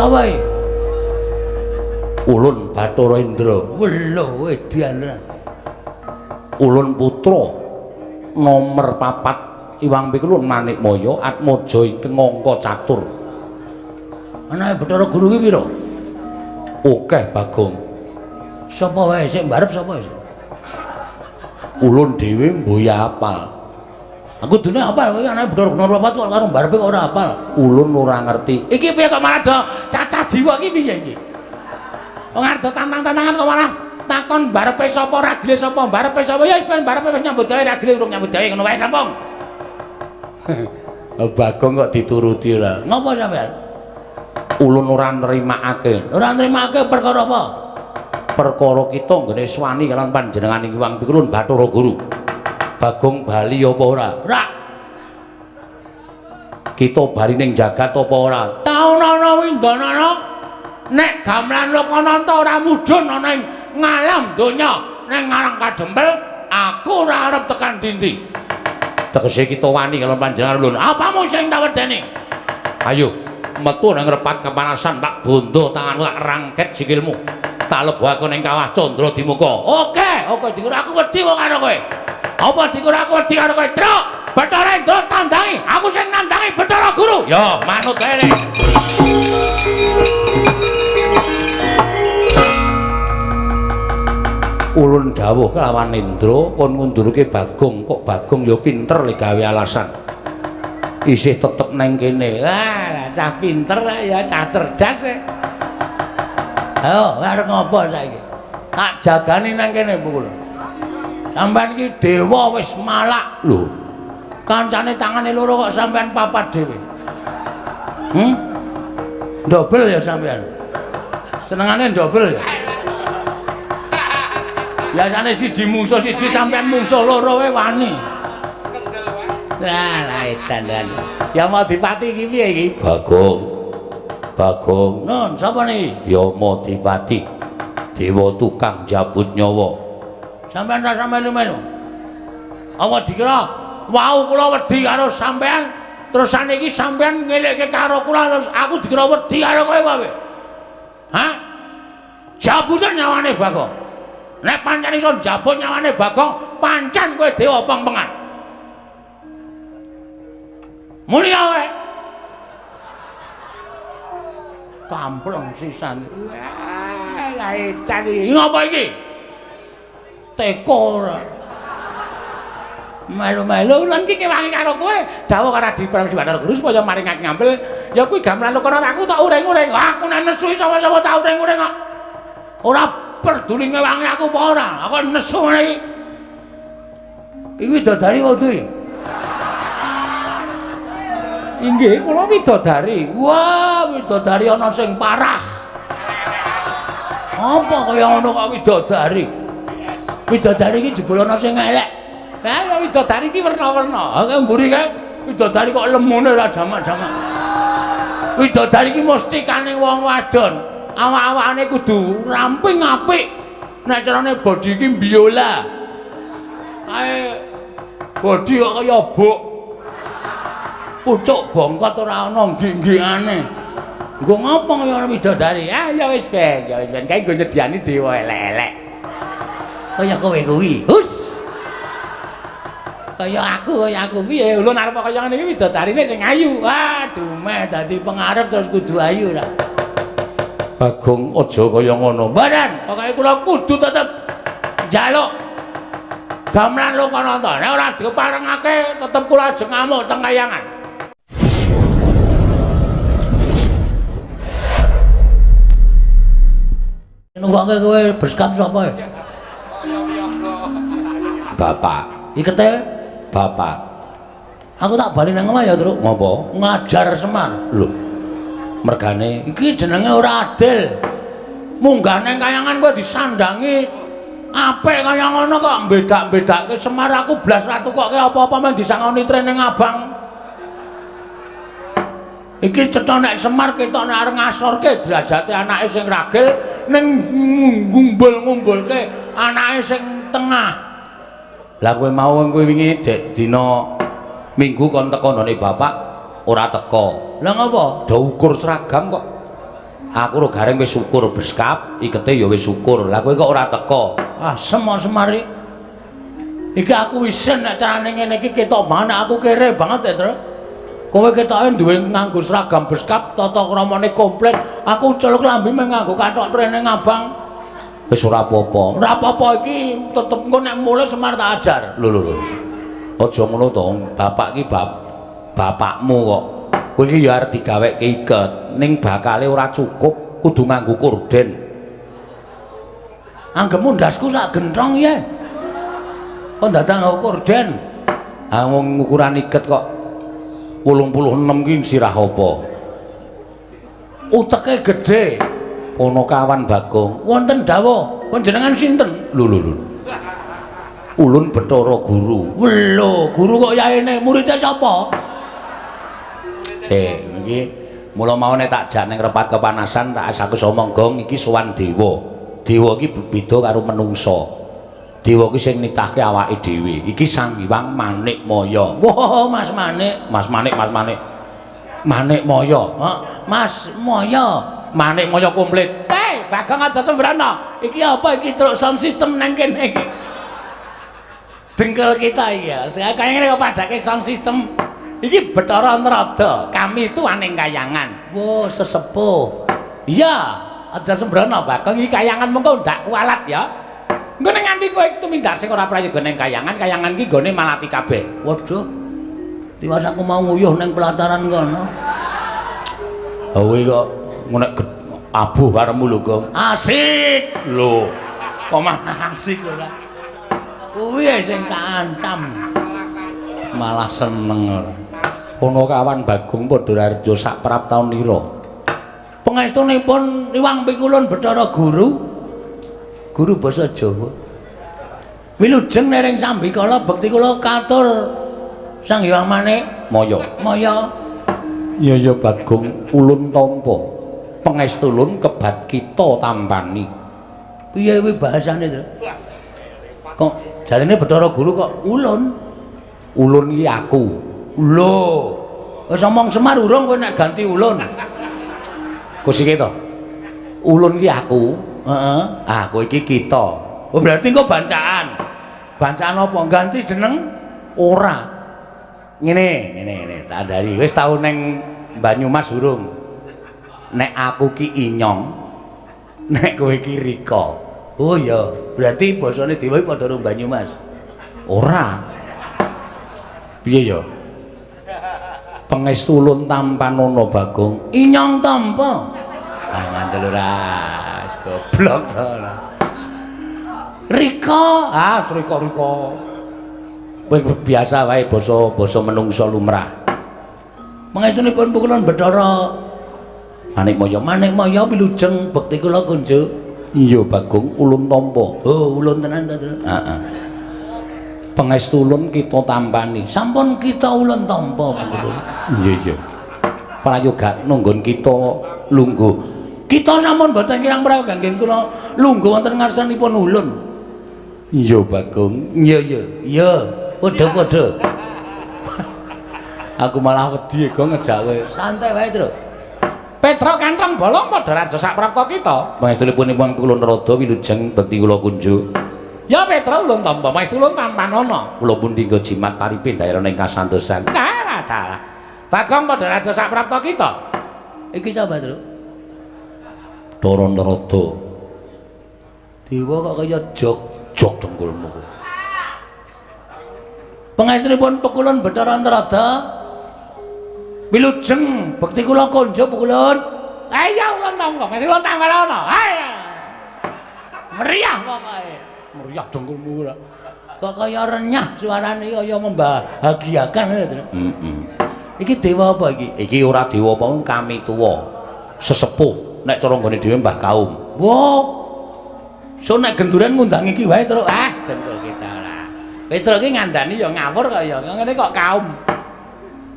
Sapa iki? Ulun Bathara Indra. Lho, edian. Ulun putra nomor 4 Iwang Pikulun Manikmaya Atmaja ingkang angka catur. Anake Bathara Guru ki pira? Akeh Bagong. Sapa wae sing mbarep sapa? Ulun dhewe mboya apal. Aku dene apal kowe anake Bathara Guru nomor 4 kok karo mbarepe kok ora apal. Ulun ora ngerti. Iki piye kok malah do cacah jiwa iki piye iki? Wong arep tantang-tantangan kok malah takon barepe sapa ragile sapa barepe sapa ya ben barepe wis nyambut gawe ragile urung nyambut gawe ngono wae sampung. Bagong kok dituruti ora. Ngopo sampean? Ulun ora nrimakake. Ora nrimakake perkara apa? Perkara kita nggone swani kalian panjenengan Iwang Pikulun Bathara Guru. Bagong bali apa ora? Ora. Kita bali ning jagat apa ora? Taunana windanana. Nek gamelan Lokananta ora mudhun ana ing ngalam donya ning ngarang kadempel aku ora arep tekan dindi. Tegese kita wani karo panjenengan ulun. Apamu sing tak wedeni? Ayo metu nang repat kepanasan tak bondo tanganmu tak rangket sikilmu. Tak lebokake ning kawah Candra Dimuka. Oke dikur aku wedi kok karo kowe. Apa dikur aku wedi karo kowe? Truk Bathara Indra tandangi. Aku sing nandangi Bathara Guru. Ya manut wae. Ulun dawuh kelawan Indra kon ngundurke Bagong, kok Bagong ya pinter le gawe alasan. Isih tetep neng kene. Wah, cah pinter ya, cah cerdas. Ayo, arep ngopo saiki? Tak jagani nang kene pukul. Sampeyan iki dewa wis malak. Lho. Kancane tangane loro kok sampeyan papat dhewe. Dobel ya sampeyan. Senengane dobel ya. Biasane siji mungsuh siji sampean mungsuh loro wae wani. Lah edan. Ya mau dipati iki piye iki? Bagong. Nun, sapa niki? Ya Madipati. Dewa tukang jabut nyawa. Sampeyan rasa melu-melu. Apa dikira wau kula wedi karo sampean terus saniki sampean ngelekke karo kula terus aku dikira wedi karo kowe wae. Hah? Jabutan nyawane Bagong. Nek pancen iso jabut nyawane Bagong, pancen kowe dewa pengpengan. Mulya wae. Kampleng sisan. Wah, la edan iki. Ngopo iki? Teko ora. Melu-melu lan iki kewangi karo kowe. Dawuh karo Diprang Bathara Guru supaya maringake ngampil. Ya kuwi gamelan Lokananta aku tak ureng-ureng. Aku nek nesu sapa-sapa tak ureng-ureng kok. Ora peduli ngewangi aku apa ora. Aku nesu ngene iki. Iki widodari wae. Inggih, kula widodari. Wah, widodari ana sing parah. Apa kaya ngono kok widodari? Widodari iki jebul ana sing elek. Lah widodari iki werna-werna. Kaya mburi kae widodari kok lemune ora jamak-jamak. Widodari iki mesti kane wong wadon. Awak-awakane kudu ramping apik. Nek carane bodi iki biola. Kae bodi kok kaya bok. Pucuk bongkot ora ana nggih-nggihane. Nggo ngopo kaya widodari? Ah ya wis ben, kae nggo nyediani dewa elek-elek. Kaya kowe kuwi. Hus. Kaya aku piye? Ulun arep kaya ngene iki widodarine sing ayu. Wah, dumeh dadi pengarep terus kudu ayu ra. Bagong aja kaya ngono. Mboten, pokoke kula kudu tetep njaluk gamelan Lokananta. Nek ora diparengake tetep kula aja ngamuk teng kayangan. Nunggake kowe berskap sapa? Bapak. Ikete bapak. Aku tak bali nang omah ya, Truk. Ngopo? Ngajar Semar. Lho. Mergane iki jenenge ora adil. Munggah nang kayangan kowe disandangi apik kaya ngono kok bedak-bedake Semar aku blas ra tukoke apa-apa mung disangoni training abang. Iki cetha nek Semar ketok nek arep ngasorke derajate anake sing ragil ning ngumbul-ngumbulke anake sing tengah. Lah kowe mau kowe wingi dina Minggu kon teko none bapak ora teko. Lah ngopo? Do ukur seragam kok. Aku ro gareng wis syukur beskap, ikete ya wis syukur. Lah kowe kok ora teko? Ah, semari. Iki aku isin nek carane ngene iki ketok banget aku kere banget ya, Tru. Kowe ketoke duwe nganggo seragam beskap, tata kramane komplit. Aku celuk lambi meh nganggo kathok training abang. Wis ora apa-apa. Ora apa-apa iki tetep engko nek mulih Semar tak ajar. Lho. Aja ngono to, bapak iki bapakmu kok. Kowe iki ya arep digaweke iket, ning bakale ora cukup, kudu nganggo korden. Anggemu ndasku sak genthong ya. Kok datang nganggo korden? Ah wong ukuran iket kok 86 ki sirah apa? Uteke gedhe. Ponokawan Bagong. Wonten dawuh, panjenengan sinten? Lho. Ulun Bathara Guru. Lho, guru kok yaene muridé sapa? Iki mula maune tak jak ning repat kepanasan tak asaku omong gong iki sowan dewa. Dewa iki beda karo menungsa. Dewa iki sing nitahke awake dhewe. Iki Sang Hyang Manikmaya. Wah, Mas Manik. Manikmaya. Mas Maya. Manikmaya komplit. Bagong aja sembrana. Iki apa iki truk sound system nang kene iki. Dengkel kita iya. Saya kayaknya kok padake sound system. Iki Bathara Narada, kami itu aning kayangan. Wo, sesepuh. Iya, aja sembrana, Bagong iki kayangan mengko ndak kualat ya. Engko ning nganti kowe tumindak sing ora prayoga ning kayangan iki gone malati kabeh. Waduh. Tiwas aku mau nguyuh ning pelataran kono. Kowe kok ngonek abuh karemu lho, Gong. Asik lho. Kok malah asik ora. Kuwi sing kancam. Malah seneng. Ponokawan Bagong Padharjo sak praptaunira. Pangestunipun Iwang Pikulun Bathara Guru. Guru basa Jawa. Wilujeng nering sambikala bekti kula katur Sang Hyang Manikmaya. Maya. Ya Bagong ulun tampa. Pangestulun kebat kita tampani. Piye kuwi bahasane, Tru? Kok jarine Bathara Guru kok ulun? Ulun iki aku. Lho, wis omong Semar urung kowe nek ganti ulun. Kusike to. Ulun iki aku, heeh. Ah, kowe iki kita. Oh, berarti engko bancaan. Bancaan apa? Ganti jeneng ora. Ngene, tak dari. Wis tau ning Banyumas urung. Nek aku ki Inyong, nek kowe ki Rika. Oh iya, berarti basane dhewe padha karo Banyumas. Ora. Piye ya? Pangestulun tampanana Bagong Inyong tampa. Ah ngandel ora goblok to. Rika, Rika. Kowe biasa wae basa menungsa lumrah. Pangestunipun Pukulun Bathara Manikmaya wilujeng bekti kula kunjuk. Iya Bagong ulun tampa. Oh, ulun tenan to, Tru? Heeh. Pangestulun kita tampani. Sampun kita ulun tampa, Pukulun. Iya. Prayoga nunggon kita lungguh. Kita sampun boten kirang prayoga nggih kula lungguh wonten ngarsanipun ulun. Iya, Bagong. Iya. Padha-padha. Aku malah wedi kok ngejak kowe. Santai wae, Tru. Petra Kantong Bolong Padharjo sak prapta kita. Pangestulipun Iwang Pikulun Narada wilujeng bekti kula kunjuk. Ya Petra ulun tampa, Maestulun tampanana. Kula pun dinggo jimat paripe daerah ing kasantosan. Dalah. Bagong Padharjo sak prapta kita. Iki sapa, Tru? Bathara Narada. Dewa kok kaya jog dengkulmu. Pangestunipun Pukulun Bathara Narada wilujeng bekti kula kunjuk Pukulun. Ayo ulun tampa, Maestulun tampanana. Ayo. Meriah pokoke. Meriah dengkulmu ora. Kok kaya renyah suarane kaya membahagiakan to. Iki dewa apa iki? Iki ora dewa apa kami tuwa. Sesepuh nek cara nggone dhewe Mbah Kaum. Wah. So nek genduran ngundangi iki wae terus dengkul kita ora. Petruk iki ngandani ya ngawur kok ya. Ngene kok kaum.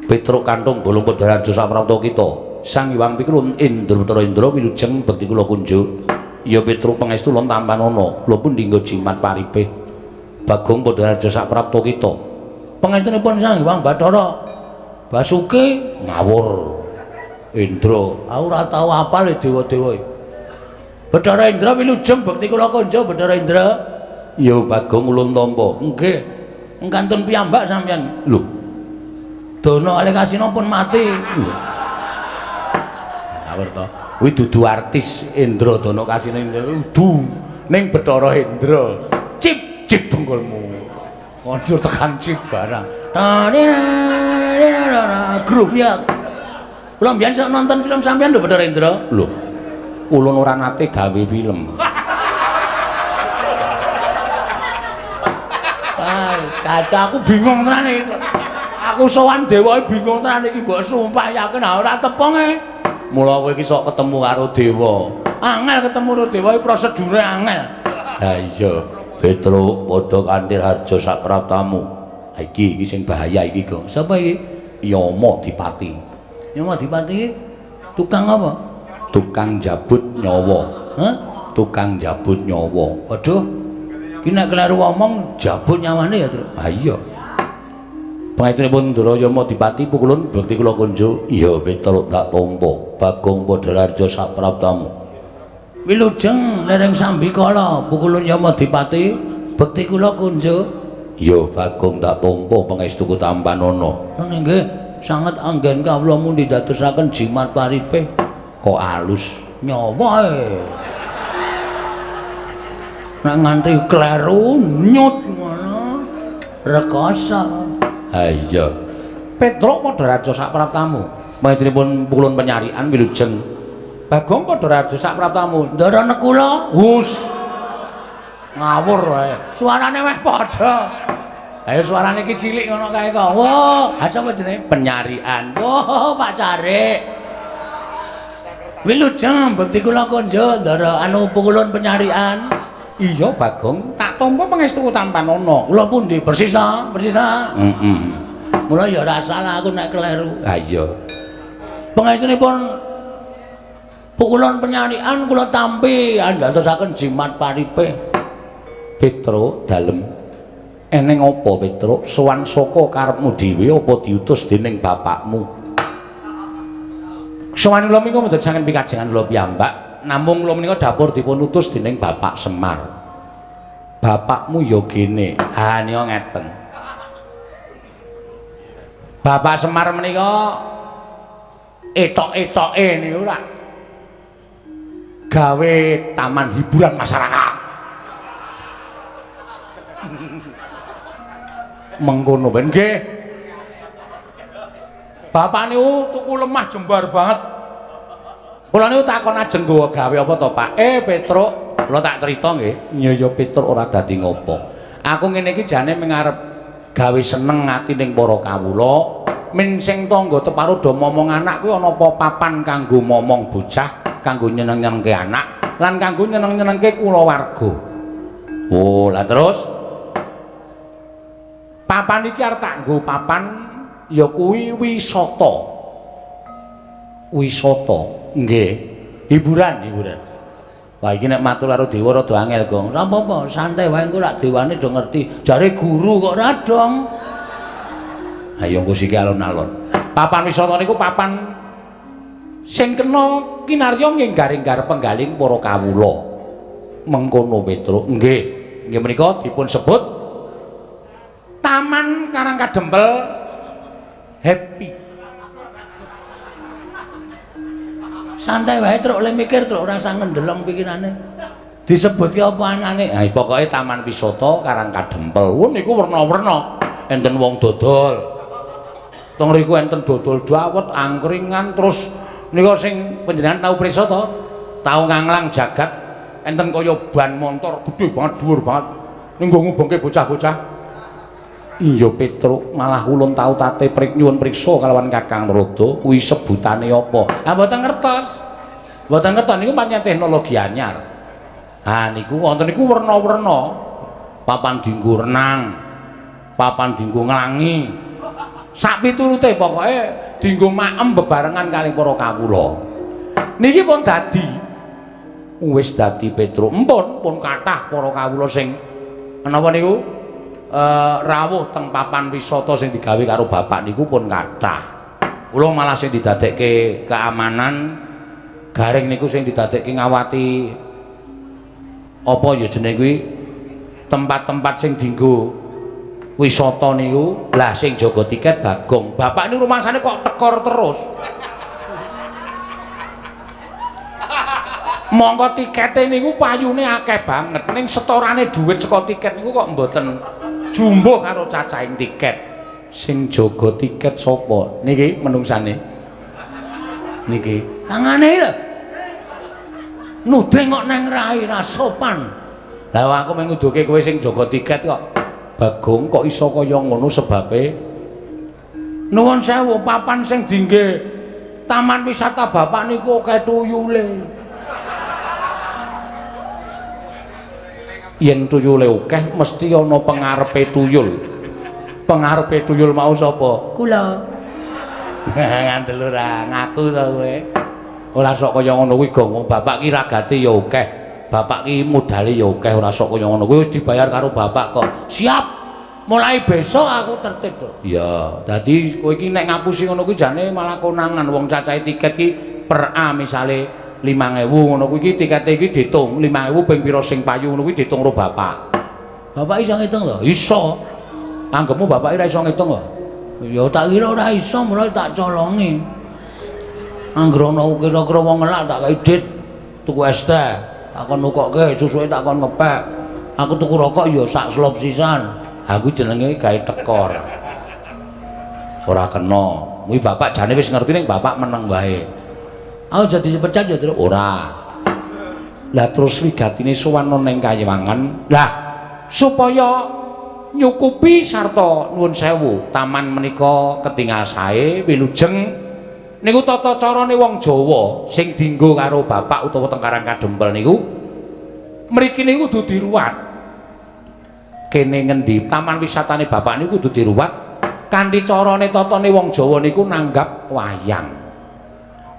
Petruk Kantong Bolong Padharjo sak prapta kita. Sang Hyang Pikulun Indra wilujeng bekti kula kunjuk. Ya Petruk Pangestulun tampanana, kula pun dinggo jimat paripe. Bagong Padharjo sak prapta kita. Pangestunipun Sang Hyang Bathara Basuki ngawur. Indra, aku ora tau apal dewa-dewa. Bathara Indra wilujeng bekti kula kanja Bathara Indra. Ya Bagong Ulun Tampa. Nggih. Engkantun piyambak sampeyan. Lho. Dana Alekasina pun mati. Ngawur to. Kuwi dudu artis Indra Dana Kasina dudu ning Bathara Indra. Cip dengkulmu. Kondur tekan cip barang. Grup ya. Kula mbiyen sok nonton film sampeyan lho Bathara Indra. Lho. Ulun ora nate gawe film. Kaca aku bingung tenan iki. Aku sowan dewa bingung tenan iki mbok sumpah yakin ora tepung e. Mula kowe iki sok ketemu karo dewa. Angel ketemu karo dewa iki prosedure angel. Ha iya, Petruk padha kanthi harja sapraptamu. Ha iki sing bahaya iki, Kok. Sapa iki? Yama Dipati. Yama Dipati iki tukang apa? Tukang jabut nyawa. Hah? Tukang jabut nyawa. Waduh. Ki nek kleru ngomong jabut nyawane ya, Tru. Ha iya. Pangestunipun Ndara Yama Dipati pukulun bekti kula kunjuk. Iya Petruk tak tampa. Bagong Padhararja sapraptamu. Wilujeng lereng Sambikala pukulun Yama Dipati bekti kula kunjuk. Iya Bagong tak tampa pangestuku tampanana. Nggih, sanget anggen kawula mundi dadosaken jimat paripe. Kok alus nyawa e. Nek nganti kleru nyut ngono rekoso. Ha iya. Petruk Padhararja sapraptamu. Panjenenganipun pukulun penyarian wilujeng. Bagong Padhararja sapraptamu. Ndara Nekula. Hus. Ngawur wae. Suarane wis padha. Ayo suarane iki cilik ngono kae kok. Wah, sapa jenenge? Penyarian. Wah, Pak Carik. Wilujeng bekti kula kanja ndara anu pukulun penyarian. Iya Bagong, tak tampa pangestu tampanana. Kula pundi bersisa, bersisa. Mula ya ora salah aku nek kleru. Ha iya. Pangestunipun pukulun penyarian kula tampi andadosaken jimat paripe. Petruk dalem. Eneng apa Petruk? Sowan saka karepmu dhewe apa diutus dening bapakmu? Sowan kula menika mboten saking pikajengan kula piyambak. Namung kula menika dapur dipun utus dening Bapak Semar. Bapakmu ya gene. Ha nika ngeten. Bapak Semar menika etok-etoke niku lak gawe taman hiburan masyarakat. Mengkono ben nggih. Bapak niku tuku lemah jembar banget. Kula niku takon ajeng gawe apa to, Pak? Petruk, kula tak crita nggih. Iya ya Petruk ora dadi ngopo. Aku ngene iki jane mengarep gawe seneng ati ning para kawula. Men sing tangga teparo do momong anak kuwi ana apa papan kanggo momong bocah, kanggo nyeneng-nyenengke anak, lan kanggo nyeneng-nyenengke kulawarga. Oh, lah terus papan iki arep tak nggo papan ya kuwi wisata. Wisata. Nggih, hiburan. Wah iki nek matur karo dewa rada angel, Gong. Ora apa-apa, santai wae engko rak dewane do ngerti. Jare guru kok ora dong. Ayo engko siki alon-alon. Papan wisata niku papan sing kena kinarya nginggaring garep penggaling para kawula. Mengkono Petruk. Nggih. Nggih menika dipun sebut Taman Karangkadempel Happy. Santai wae Truk, le mikir Truk ora usah ngendeleng pikirane. Disebutke apa anane? Ha pokoke Taman Wisata Karangkadempel. Niku werna-werna. Enten wong dodol. Teng riku enten dodol dawet, angkringan terus nika sing panjenengan tau prisa to? Tau nganglang jagat. Enten kaya ban motor gedhe banget, dhuwur banget. Ning nggo ngubungke bocah-bocah. Iya Petruk, malah ulun tau tate nyuwun priksa kalawan Kakang Narada kuwi sebutane apa? Ah mboten ngertos. Mboten ngertos niku pancen teknologi anyar. Ha niku wonten niku werna-werna. Papan dienggo renang, papan dienggo nglangi. Sak piturute pokoke dienggo maem bebarengan kali para kawula. Niki pun dadi wis dadi Petruk. Pun kathah para kawula sing menapa niku? Rawuh teng papan wisata sing digawe karo bapak niku pun kathah. Kula malah sing didadekke keamanan garing niku sing didadekke ngawati apa ya jeneng kuwi tempat-tempat sing dienggo wisata niku. Lah sing jaga tiket Bagong. Bapak niku rumangsane kok tekor terus. Monggo tikete niku payune akeh banget ning setorane dhuwit saka tiket niku kok mboten jumbuh karo cacahing tiket. Sing jaga tiket sapa niki menungsane niki tangane lho nudeng kok nang rai ra sopan. Lah aku menguduke kowe sing jaga tiket kok Bagong kok iso kaya ngono sebabe nuwun sewu papan sing dingge taman wisata bapak niku akeh tuyule. Yen tuyule akeh mesti ana pengarepe tuyul. Pengarepe tuyul mau sapa? Kula. Ngandel ora ngaku to kowe. Ora sok kaya ngono kuwi gong wong bapak ki ragate ya akeh. Bapak ki modale ya akeh ora sok kaya ngono kuwi wis dibayar karo bapak kok. Siap. Mulai besok aku tertib to. Iya, dadi kowe iki nek ngapusi ngono kuwi jane malah konangan wong cacahe tiket ki per A misale 5.000 ngono kuwi tikete iki diitung 5.000 ping pira sing payu ngono kuwi diitung karo bapak. Bapak iso ngitung to? Iso. Anggepmu bapak ora iso ngitung kok. Ya tak kira ora iso mulai tak colongi. Anggere ana kira-kira wong ngelak tak kei dit tuku es teh. Tak kon nukokke susuke tak kon ngepek. Aku tuku rokok ya sak slop sisan. Aku jenenge gawe tekor. Ora kena. Kuwi bapak jane wis ngerti ning bapak meneng wae. Aku jadi pecat ya terus ora. Lah terus wigatine sowan ning Kayewangan. Lah supaya nyukupi sarta nuwun sewu taman menika ketingal sae wilujeng niku tata carane wong Jawa sing dienggo karo bapak utawa teng Karang Kadempel niku mriki niku kudu diruwat kene ngendi taman wisatane bapak niku kudu diruwat kanthi carane tatane wong Jawa niku nanggap wayang.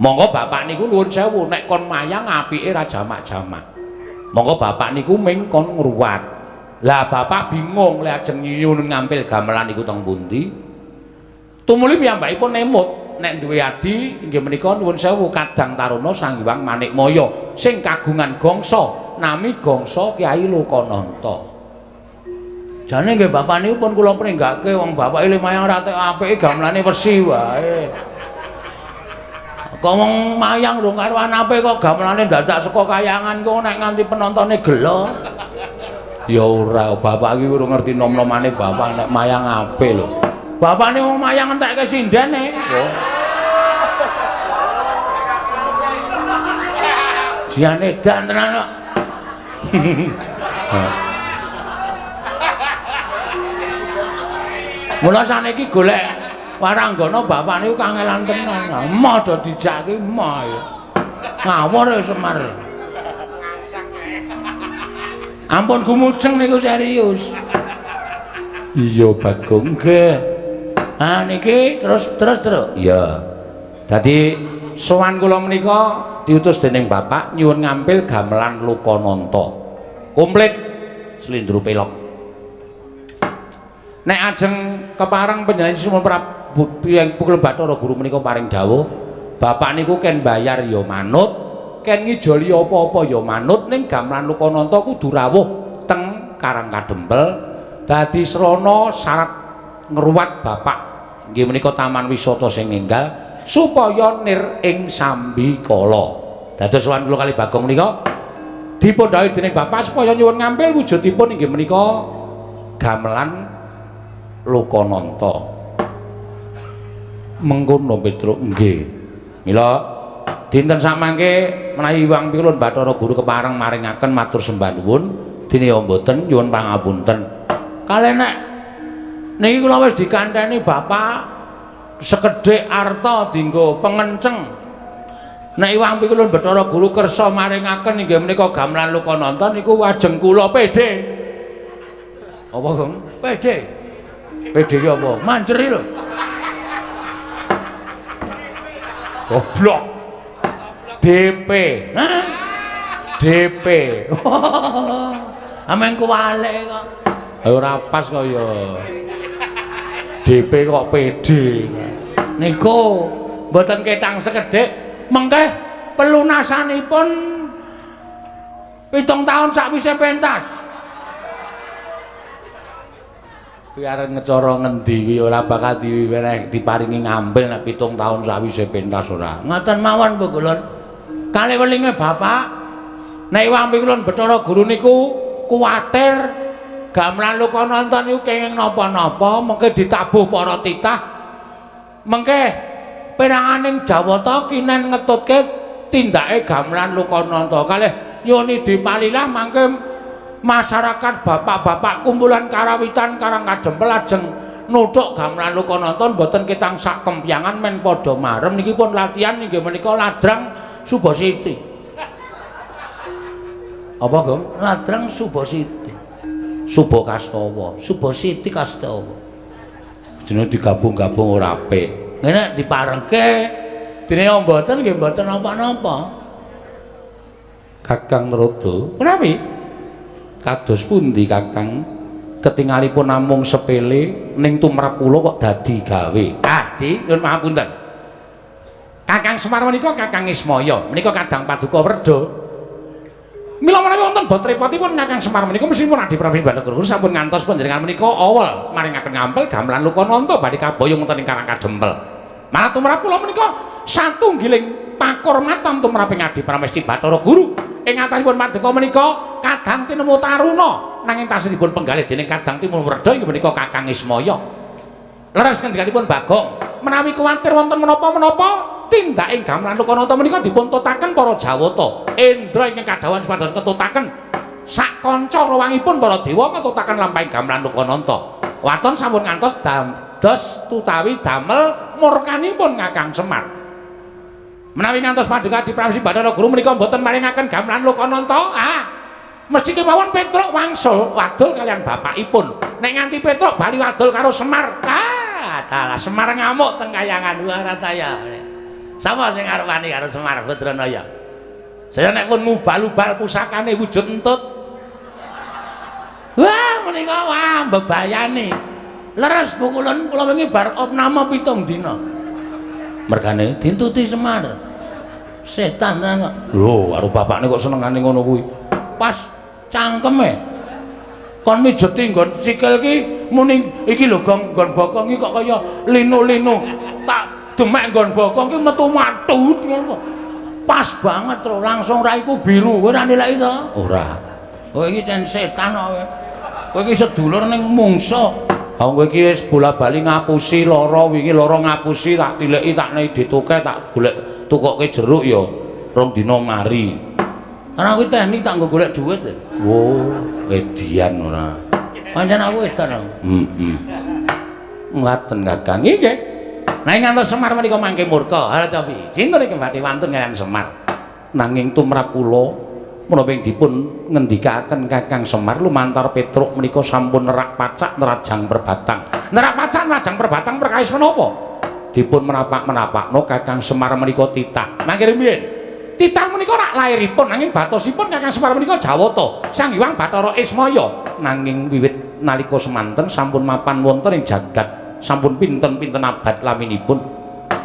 Monggo bapak niku nuwun sewu nek kon wayang apike ra jamak-jamak. Monggo bapak niku ming kon ngruwat. Lah bapak bingung lek ajeng nyuwun ngampil gamelan niku teng pundi. Tumuli piyambakipun nemut nek duwe adi inggih menika nuwun sewu Kadang Taruna Sang Hyang Manikmaya sing kagungan gongso nami gongso Kyai Lokananta. Jane nggih bapak niku pun kula pringgake wong bapak ile mayang ra apike gamelane wesi wae. Kok wong mayang rung karo anape kok gamelane dadak saka kayangan kok nek nganti penontone gelo. Ya ora, bapak iki ora ngerti nom-nomane bapak nek mayang ape lho. Bapakne wong mayang entekke sindene. Siane dan tenan kok. Mula saniki golek waranggana bapak niku kangelan tenan. Emoh do dijake emoh ya. Ngawur Semar. Ampun gumujeng niku serius. Iya Bagong nggih. Ah niki terus. Iya. Dadi sowan kula menika diutus dening bapak nyuwun ngampil gamelan Lokananta. Komplit slindro pelok. Nek ajeng kepareng panjenengan sumun Prabu Pukul Bathara Guru menika paring dawuh, bapak niku ken bayar ya manut, ken ngijoli apa-apa ya manut ning gamelan Lokananta kudu rawuh teng Karang Kadempel. Dadi srana syarat ngruwat bapak nggih menika taman wisata sing ninggal supaya nir ing sambikala. Dados sowan kula kali Bagong menika dipun dawuh dening bapak supaya nyuwun ngampil wujudipun inggih menika gamelan Lokananta. Mengkono Petruk nggih. Mila dinten samangke menawi Hyang Pilun Bathara Guru kepareng maringaken matur sembah nuwun dene mboten nyuwun pangapunten. Kalih nek niki kula wis dikandhani bapak sekedhik arta dienggo pengenceng. Nek Hyang Pilun Bathara Guru kersa maringaken inggih menika gamelan Lokananta niku wajeng kula pede. Apa, Gong? Pede. Pede ki apa? Manjeri lho. Goblok. DP. Hah? DP. Ameng kuwale kok. Ora pas kok ya. DP kok PD. Niku mboten ketang sekedhik mengke pelunasanipun 7 tahun sakwise pentas. Kuwi arep ngecara ngendi kuwi ora bakal diparingi ngambil nek 7 tahun sakwise pentas ora. Ngoten mawon Bu Kulon. Kalih welinge Bapak nek wampi kulon Bathara Guru niku kuwatir gamelan Lokananta niku kenging napa-napa mengke ditabuh para titah. Mengke peranganing Jawata kinen ngetutke tindake gamelan Lokananta. Kalih nyuwun dipalilah mangke masyarakat bapak-bapak kumpulan karawitan Karang Kadempel lajeng nuthuk gamelan Lokananta mboten ketang sak kempyangan men padha marem niki pun latihan inggih menika ladrang Subasiti. Apa, Gong? Ladrang Subasiti. Subakastawa, Subasiti Kastawa. Jenenge digabung-gabung ora apik. Ngene diparengke dene mboten nggih mboten napa-napa. Kakang Narada, menawi kados pundi Kakang ketingalipun namung sepele ning tumrap kula kok dadi gawe. Adi, nyuwun pangapunten. Kakang Semar menika Kakang Ismaya, menika Kadang Paduka Werda. Mila menawi wonten bot repotipun Kakang Semar menika mestipun Adi Prabu Bathara sampun ngantos panjenengan menika awal maringaken ngampil gamelan Lokananta badhe kaboyong wonten ing Karang Kadempel. Malah tumrap kula menika satunggiling pakurmatan tumraping Adi Pramesti Bathara Guru. Ing atasipun paduka menika Kadang tinemu taruna nanging tasihipun penggalih dening Kadang Tinemu Werda inggih menika Kakang Ismaya. Leres kendhanipun Bagong, menawi kuwatir wonten menapa-menapa tindaking gamelan Lokananta menika dipun tutaken para Jawata. Indra ingkang kadhawan supados ketutaken sak kanca rawangipun para dewa ketutaken lampahing gamelan Lokananta. Waton sampun ngantos dados tutawi damel murkanipun Kakang Semar. Menawi ngantos paduka Adi Prabu Bathara Guru menika mboten maringaken gamelan Lokananta, mesti kemawon Petruk wangsul wadul kalian bapakipun. Nek nganti Petruk bali wadul karo Semar, dalah Semar ngamuk teng kayangan Warataya. Sapa sing arep wani karo Semar Badranaya? Saya nek pun ngubal-ubal pusakane wujud entut. Wah, menika wah bebayani. Leres Bu Kulon kula wingi bar opname 7 dina. Mergane dintuti Semar. Setan tenan kok. Lho, karo bapakne kok senengane ngono kuwi. Pas cangkeme kon mijeti nggon sikil ki muni iki lho gong nggon bokong iki kok kaya linu-linu. Tak demek nggon bokong ki metu matut ngono. Pas banget lho, langsung raiku biru. Kowe ora nilai to? Ora. Kowe iki cen setan kok. Kowe iki sedulur ning mungsa. Wong kowe iki wis bola-bali ngapusi lara wingi lara ngapusi tak tileki tak nei dituke tak golek tukoke jeruk ya 2 dina mari. Ana kuwi teknik tak nggo golek dhuwit. Wo, edian ora. Pancen aku edan. Ngaten Kakang nggih. Nah ngantos Semar menika mangke murka. Haracapi. Sinten iki badhe wantun kalian Semar. Nanging tumrap kula menapa dipun ngendikaken Kakang Semar lumantar Petruk menika sampun nerak pacak nerajang perbatang. Nerak pacak nerajang perbatang perkawis menapa? Dipun menapak-menapakno Kakang Semar menika titah. Mangke riyen titah menika rak lairipun nanging batosipun Kakang Semar menika Jawata Sang Hyang Bathara Ismaya. Nanging wiwit nalika semanten sampun mapan wonten ing jagat sampun pinten-pinten abad laminipun.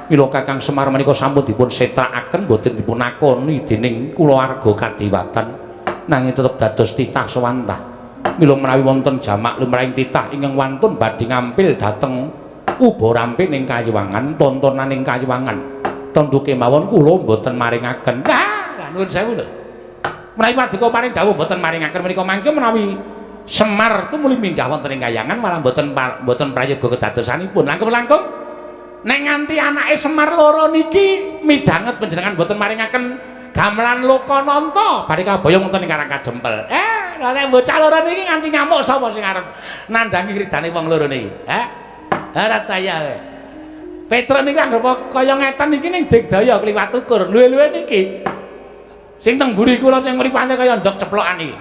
Mila Kakang Semar menika sampun dipun setrakaken boten dipun akoni dening kulawarga Kadiwatan nanging tetep dados titah sawantah. Mila menawi wonten jamak lumrahing titah ingkang wantun badhe ngampil dhateng uba rampik ning Kayiwangan, tontonan ing Kayiwangan. Tentu kemawon kula mboten maringaken. Nuwun sewu lho. Menawi paduka paring dawuh mboten maringaken menika mangke menawi Semar tu mulih minggah wonten ing Kayangan malah mboten prayoga kedadosanipun. Langkung-langkung nek nganti anake Semar loro niki midhanget panjenengan mboten maringaken gamelan Lokananta badhe kaboyong wonten ing Karang Kadempel. Lha nek bocah loro niki nganti ngamuk sapa sing arep nandangi kridane wong loro niki? Harataya kowe. Petruk niku anggap kaya ngeten iki ning Digdaya kliwat ukur. Luwe-luwe niki sing teng mburi kula sing mripate kaya ndok ceplokan iki.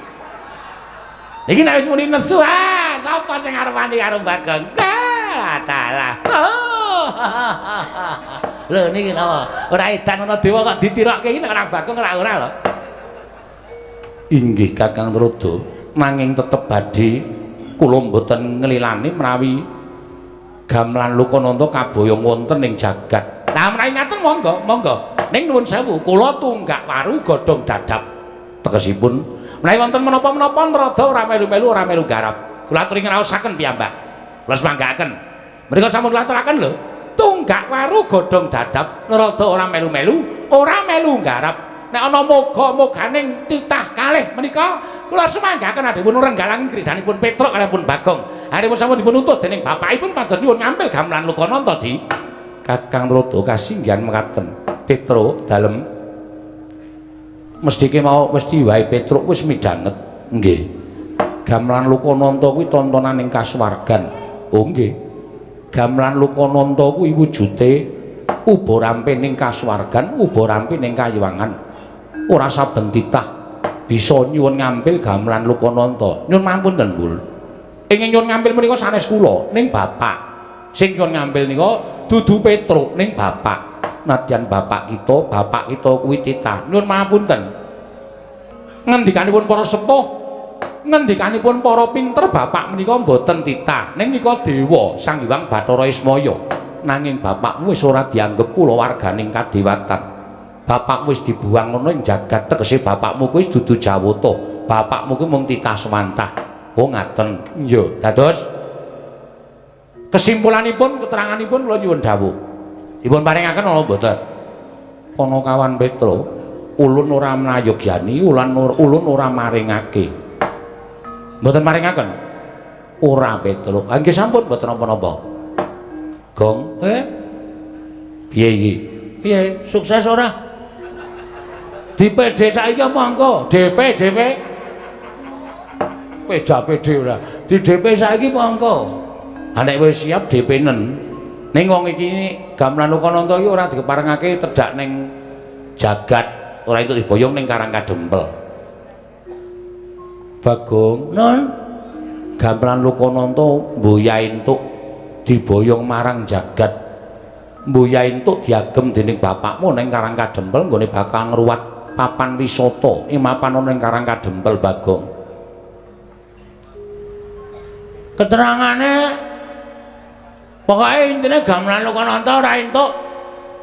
Iki nek wis muni nesu, sapa sing arep wani karo Bagong? Dalah. Lho niki napa? Ora edan ana dewa kok ditirokke iki nek ora Bagong ora lho. Inggih Kakang Narada, nanging tetep badhe kula mboten nglilani menawi gamelan Lokananta kaboyong wonten ing jagat Lah menawi ngaten monggo, monggo. Ning nuwun sewu, kula tunggak waru godhong dadap. Tegesipun menawi wonten menapa-menapa rada ora melu-melu ora melu garap. Kula aturi ngraosaken piyambak. Kula semanggaaken. Mrika sampun kula aturaken lho. Tunggak waru godhong dadap rada ora melu-melu, ora melu garap. Nek ana moga-moganing titah kalih menika kula semanggaaken adhipun renggalang kridanipun Petruk kaliyan pun Bagong. Haripun sampun dipun utus dening bapakipun pados nyuwun ngambil gamelan Lokananta di Kakang Rada kasinggihan mekaten. Petruk dalem mesti ki mau mesti wae Petruk wis midhanget. Nggih. Gamelan Lokananta kuwi tontonaning kasuwargan. Oh nggih. Gamelan Lokananta kuwi wujude uba rampening kasuwargan, uba rampening kayiwangan. Ora saben titah bisa nyuwun ngambil gamelan Lokananta. Nyuwun mapunten, Mbul. Ingin nyuwun ngambil menika sanes kula ning bapak. Sing nyuwun ngambil nika dudu Petruk ning bapak. Nadyan bapak kita kuwi titah. Nyuwun mapunten. Ngendikanipun para sepuh, ngendikanipun para pinter bapak menika mboten titah. Ning nika dewa Sang Hyang Bathara Ismaya. Nanging bapakmu wis ora dianggep kula warganing kadewatan. Bapakmu wis dibuang ngono ing jagat, tegese bapakmu kuwi wis dudu Jawata. Bapakmu kuwi mung titah semantah. Oh ngaten. Iya, dados kesimpulanipun keteranganipun kula nyuwun dawuh. Dipun paringaken ana mboten? Panakawan Petruk, ulun ora mlayogyani, ulun ora maringake. Mboten maringaken? Ora Petruk. Nggih sampun mboten napa-napa. Gong, piye iki? Piye? Sukses ora? DPD saiki monggo, DP PD ora. Di DP saiki monggo. Nek wis siap DP-nen. Ning wong iki gamelan Lokananta iki ora dikeparengake tedhak ning jagat, ora entuk diboyong ning Karang Kadempel. Bagong, nun. Gamelan Lokananta mboya entuk diboyong marang jagat. Mboya entuk diagem dening bapakmu ning Karang Kadempel nggone bakal ngruwat papan wisata ing mapan ana ing Karang Kadempel. Bagong. Keterangane pokoke intine gamelan Lokananta ora entuk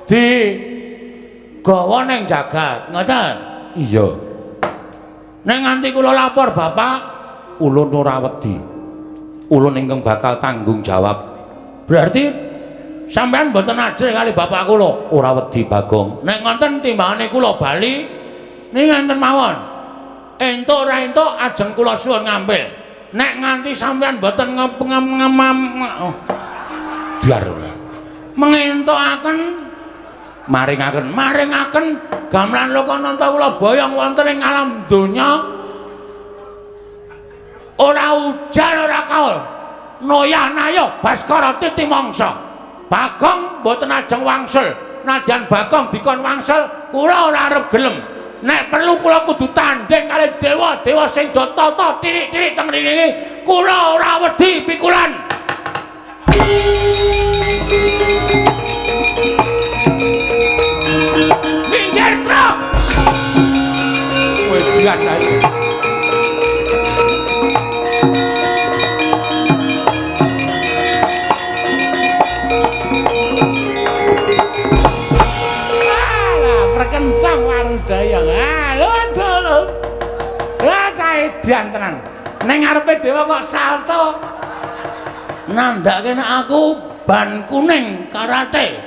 digawa ning jagat. Ngoten? Iya. Nek nganti kula lapor bapak, ulun ora wedi. Ulun ingkang bakal tanggung jawab. Berarti sampean mboten ajrih kali bapak kula. Ora wedi, Bagong. Nek ngonten timbangane kula bali ning ngenten mawon. Entuk ora entuk ajeng kula suwun ngambil. Nek nganti sampean mboten biar mengentukaken maringaken gamelan Lokananta kula boyong wonten ing alam donya. Ora ujan ora kaul. Noyah-nayah Baskara titi mangsa. Bagong mboten ajeng wangsul. Nadyan Bagong dikon wangsul, kula ora arep gelem. Nek perlu kula kudu tanding kali dewa-dewa sing do tata tirik-tirik teng mriki. Kula ora wedi pikulan. Minggir truk. Wis biasa iki. Kencang warudaya. Lho. Lah cah edan tenan. Ning ngarepe dewa kok salto. Nandhake nek aku ban kuning karate.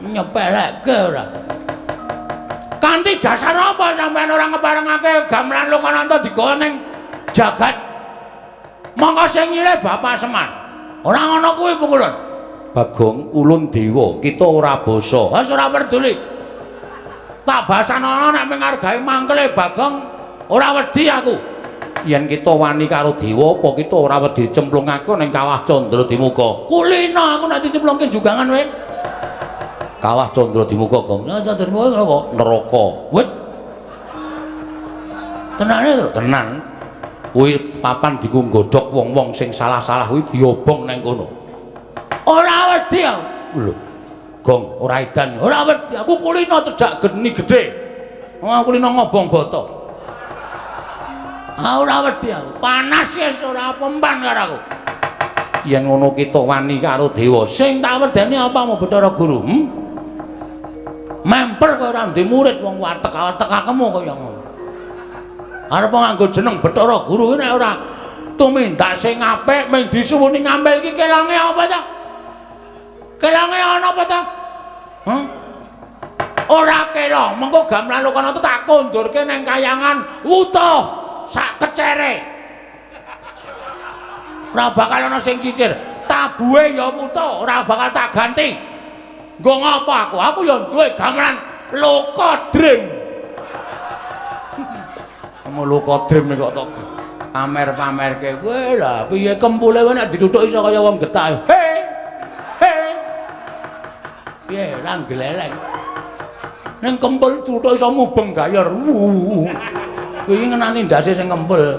Nyepelekke ora. Kanthi dasar apa sampean ora ngeparengake gamelan Lokananta digawa ning jagat? Mongko sing nyilih Bapak Semar. Ora ngono kuwi pukulun. Bagong, ulun dewa, kita ora basa. Wis ora peduli. Tak basana nek menghargai mangkele Bagong, ora wedi aku. Yen kita wani karo dewa apa kita ora wedi cemplungake ning Kawah Candra Dimuka. Kulina aku nek dicemplungke jugangan wae. Kawah Candra Dimuka, Gong. Candra Dimuka apa? Neraka. Wit. Tenane to? Tenan. Kuwi papan diku nggodhog wong-wong sing salah-salah kuwi diobong nang kono. Ora wedi aku. Lho. Gong, ora edan. Ora wedi. Aku kulina cedhak geni gedhe. Aku kulina ngobong bata. Ora wedi aku. Panas wis ora pempan karo aku. Yen ngono kita wani karo dewa, sing tak wedeni apa mau Bathara Guru? memper kowe ora ndek murid wong watek-watek akemu kaya ngono. Arep nganggo jeneng Bathara Guru nek ora tumindak sing apik mung disuwuni ngambil iki kelange apa ta? Kelange ana apa ta? Ora kela, mengko gamelan kono tak kondurke ning kayangan wutuh sak kecere. Ora bakal ana sing cicir. Tabuhe ya wutuh, ora bakal tak ganti. Nggo ngopo aku? Aku ya duwe gamelan Lokodrim. Kamu Lokodrim kok tok pamer-pamerke kowe lah piye kempule kowe nek dituthuk iso kaya wong getah. He. Piye ra gleleng. Ning kempul tuthuk iso mubeng gayor. Kowe iki ngenani ndase sing kempul.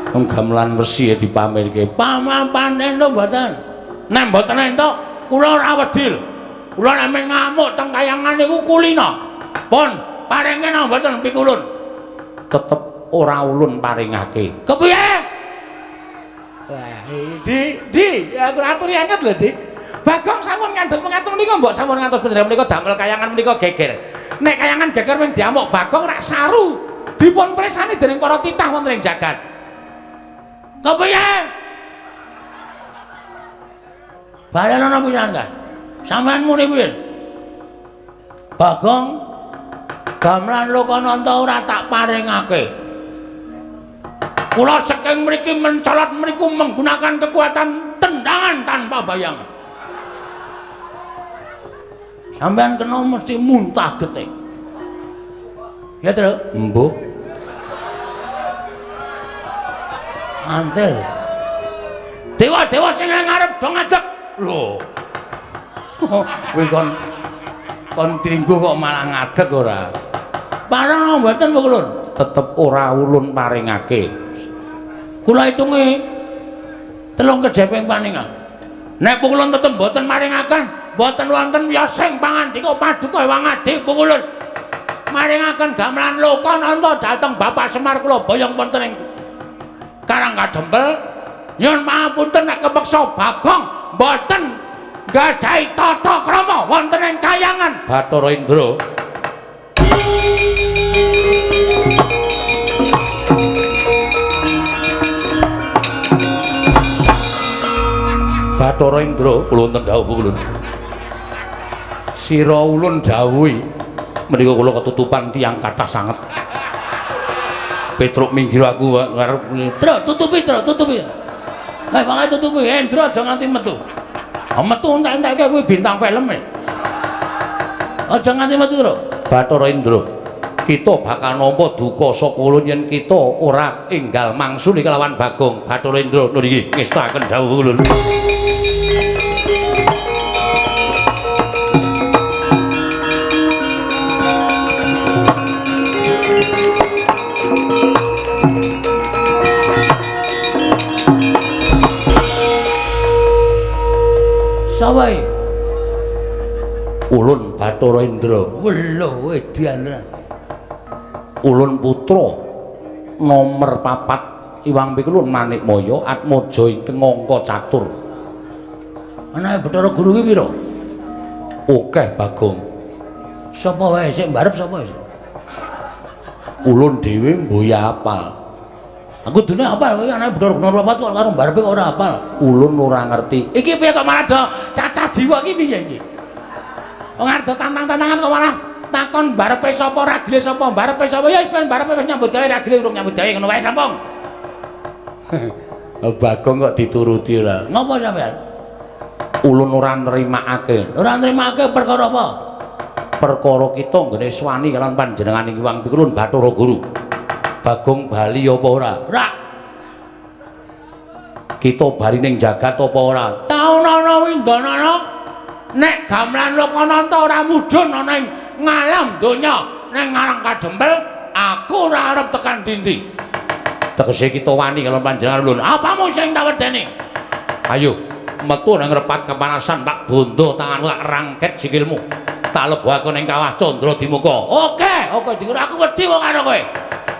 Wong gamelan wesi dipamerke. Pamampanen to mboten. Nek mboten entuk kula ora wedi. Kula nek ngamuk teng kayangan niku kulina. Pun paringe nang mboten pikulun. Tetep ora ulun paringake. Kepiye? Wah, Di, aku aturi angkat lho, Di. Bagong sampun ngantos mengatur menika mbok sampun ngantos pendherek menika damel kayangan menika geger. Nek kayangan geger wing diamuk Bagong rak saru dipun presani dening para titah wonten ing jagat. Kepiye? Bareng ana pinanggan. Sampeyan muni piye? Bagong gamelan Lokananta ora tak paringake. Kula saking mriki mencolot mriku menggunakan kekuatan tendangan tanpa bayangan. Sampeyan kena mesti muntah getih. Ya, Tru? Mbuh. Antel. Dewa-dewa sing ngarep do ngajak. Lho. Kowe kon tringgo kok malah ngadeg ora. Parang mboten ulun, tetep ora ulun paringake. Kula hitunge 3 kejeping paningan. Nek pukulun tetep mboten maringaken, mboten wonten wiyosing pangandika paduka Hyang Adi pukulun. Maringaken gamelan Lokananta dhateng Bapak Semar kula boyong wonten ing Karang Kadempel. Nyuwun pangapunten nek kepeksa Bagong mboten gadhahi tata krama wonten ing kayangan Bathara Indra. Bathara Indra kula wonten dawuh kula. Sira ulun dawuhi menika kula ketutupan tiyang kathah sanget. Petruk minggir aku ngarep tutupi. Bangke tutupi, Indra aja nganti metu. Metu entek-entekke kuwi bintang film e. Aja nganti metu, Tru. Bathara Indra, kita bakal nampa duka saka ulun yen kita ora enggal mangsuli kelawan Bagong. Bathara Indra niki ngestaken dawuh ulun. Sawae ulun Bathara Indra welo edian ulun putra nomor 4 Iwang Pikulun Manikmaya Atmaja ingkang angka catur. Anake Bathara Guru ki pira? Akeh Bagong. Sapa wae sing mbarep sapa? Ulun dhewe mboya apal. Aku dene apal kowe anake Bathara Guru nomor 4 kok karo mbarepe kok ora apal. Ulun ora ngerti. Iki piye kok malah do cacah jiwa iki piye iki? Wong arep tantang-tantangan kok malah takon mbarepe sapa ragile sapa mbarepe sapa ya wis mbarepe wis nyambut gawe ragile urung nyambut gawe ngono wae sampung. Bagong kok dituruti ora. Napa sampean? Ulun ora nrimakake. Ora nrimakake perkara apa? Perkara kita nggone swani kaliyan panjenenganing Iwang Pikulun Bathara Guru. Bagong bali apa ora? Ora. Kita bali ning jagat apa ora? Taunana windanana. Nek gamelan Lokananta ora mudhun ana ing ngalam donya, ning Karang Kadempel aku ora arep tekan dindi. Tegese kita wani karo panjenengan ulun. Apamu sing tak wedeni? Ayo metu nang repat kepanasan Pak Bondo tanganmu tak rangket sikilmu. Tak lebokake ning kawah Candra Dimuka. Oke, dikira aku wedi wong karo kowe.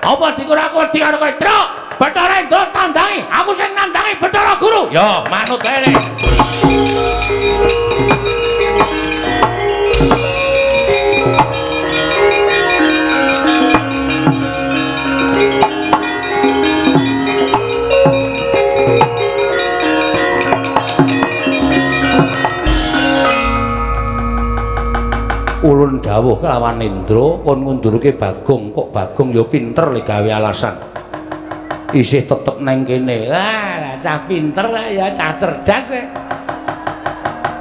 Apa dikira aku wedi karo kowe, Truk? Bathara Indra tandangi, aku sing nandangi Bathara Guru. Ya, manut wae. dawuh kelawan Indra kon ngundurke Bagong, kok Bagong ya pinter le gawe alasan. Isih tetep neng kene. Wah, cah pinter ya, cah cerdas.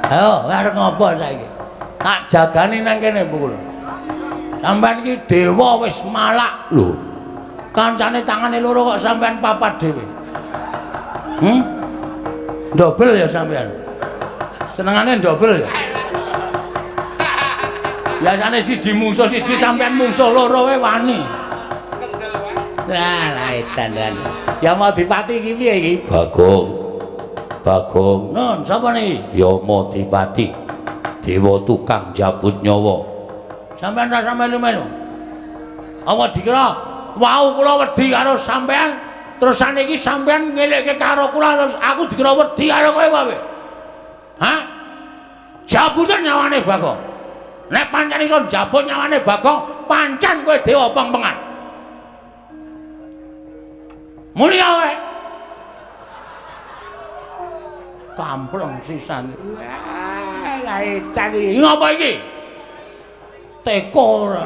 Ayo, arep ngopo saiki? Tak jagani nang kene pukul. Sampeyan iki dewa wis malak. Lho. Kancane tangane loro kok sampeyan papat dhewe. Dobel ya sampeyan. Senengane dobel ya. Biasane siji mungsuh siji sampeyan mungsuh loro wae wani. Lah edan. Ya mau dipati iki piye iki? Bagong. Nun, sapa niki? Ya Madipati. Dewa tukang jabut nyawa. Sampeyan rasa melu-melu. Apa dikira wau kula wedi karo sampeyan, terus saniki sampeyan ngelekke karo kula terus aku dikira wedi karo kowe wae. Hah? Jabutan nyawane Bagong. Nek pancen iso jabut nyawane Bagong, pancen kowe dewa peng-pengan. Mulya wae. Kampleng sisan. Lah edan iki. Ngopo iki? Teko ora.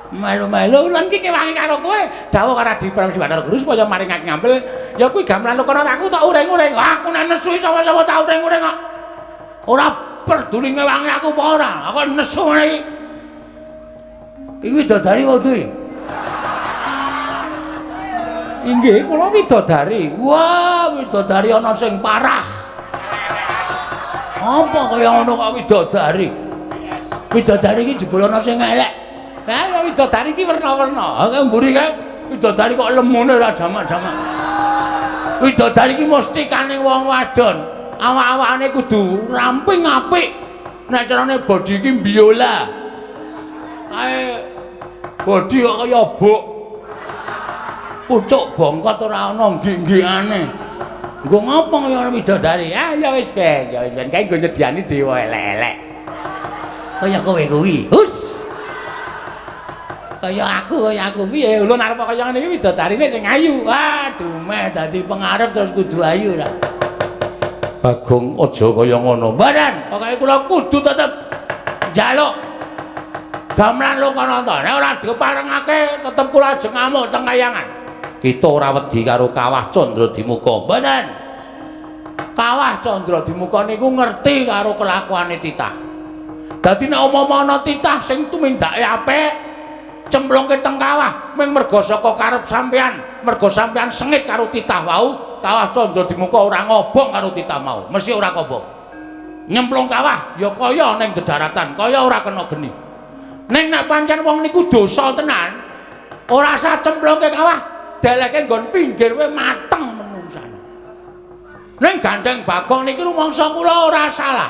Melu-melu lan iki kewangi karo kowe. Dawuh karo Diprang Bathara Guru supaya maringake ngampil. Ya kuwi gamelan kono aku tak uring-uring. Aku nek nesu sapa-sapa tak uring-uring kok. Ora peduli ngewangi aku apa ora. Aku nesu ngene iki. Iki widodari wedhu. Inggih, kula widodari. Wah, widodari ana sing parah. Apa kaya ngono kok widodari? Widodari iki jebul ana sing elek. Ha, widodari iki werna-werna. Ha, mburi kae widodari kok lemune ora jamak-jamak. Widodari iki mesti kaning wong wadon. Awak-awakane kudu ramping apik. Nek carane bodi iki biola. Kae bodi kok kaya bok. Pucuk bongkot ora ana nggih-nggihane. Nggo ngopo kaya widodari? Ah ya wis ben, kae nggo nyediani dewa elek-elek. Kaya kowe kuwi. Hus. Kaya aku piye? Ulun arep kaya ngene iki widodarine sing ayu. Wah, dumeh dadi pengarep terus kudu ayu ra. Bagong aja kaya ngono. Mboten, pokoke kula kudu tetep njaluk gamelan Lokananta. Nek ora diparengake tetep kula ajeng ngamuk teng kayangan. Kita ora wedi karo Kawah Candradimuka. Mboten. Kawah Candradimuka niku ngerti karo kelakuane titah. Dadi nek umpama ana titah sing tumindake apik, cemplungke teng kawah mung merga saka karep sampean, merga sampean sengit karo titah wau, Kawah Candradimuka ora ngobong karo titah mau. Mesti ora kobong. Nyemplung kawah ya kaya ning dedaratan, kaya ora kena geni. Ning nek pancen wong niku dosa tenan, ora usah cemplungke kawah. Deleke nggon pinggir wae mateng menungsane. Ning gandeng Bagong niki rumangsa kula ora salah.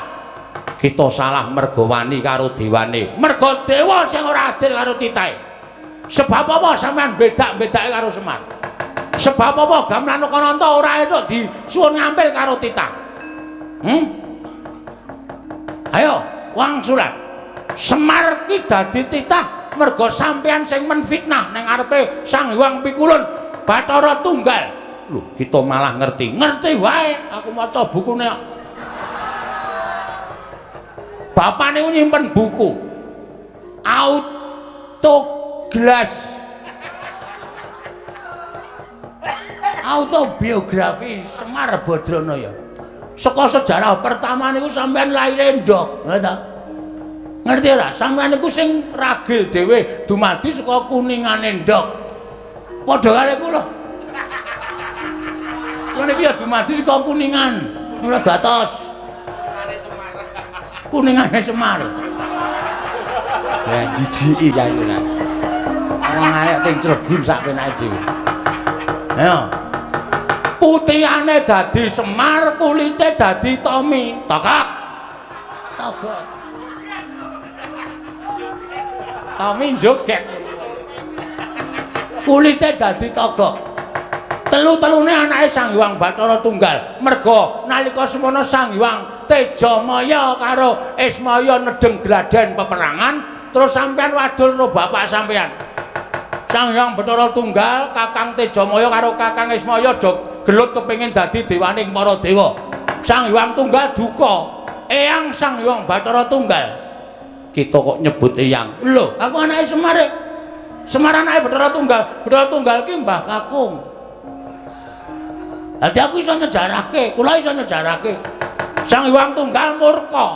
Kita salah mergo wani karo dewane. Mergo dewa sing ora adil karo titahe. Sebab apa sampean bedak-bedake karo Semar? Sebab apa gamelan Lokananta ora entuk disuwun ngampil karo titah? Ayo, wangsulan. Semar ki dadi titah mergo sampean sing menfitnah ning ngarepe Sang Hyang Pikulun Bathara Tunggal. Lho, kita malah ngerti wae. Aku maca bukune. Bapane nyimpen buku. Autobiografi Semar Badranaya. Saka sejarah pertama niku sampean laire ndok, ngono ta? Ngerti ora? Sampeyan niku sing ragil dhewe dumadi saka kuningane ndok. Padha karo kula. Kula niki ya dumadi saka kuningan. Ora datos. Kuningane Semar. Ya jijiki ya ora. Wong arek teng Cirebon sak penake dhewe. Ayo. Putihane dadi Semar, kulite dadi Tomi. Tokok. Tomi joget. Kulite dadi Togok. Telu-telune anake Sang Hyang Bathara Tunggal. Merga nalika semana Sang Hyang Tejamaya karo Ismaya nedeng gladen peperangan, terus sampean wadul karo bapak sampean. Sang Hyang Bathara Tunggal, Kakang Tejamaya karo Kakang Ismaya do gelut kepengin dadi dewaning para dewa. Sang Hyang Tunggal duka. Eyang Sang Hyang Bathara Tunggal kita kok nyebut eyang. Lho, aku anake Semar. Semar anake Bathara Tunggal ki Mbah Kakung. Dadi aku iso nyejarahke, kula iso nyejarahke. Sang Hyang Tunggal murka.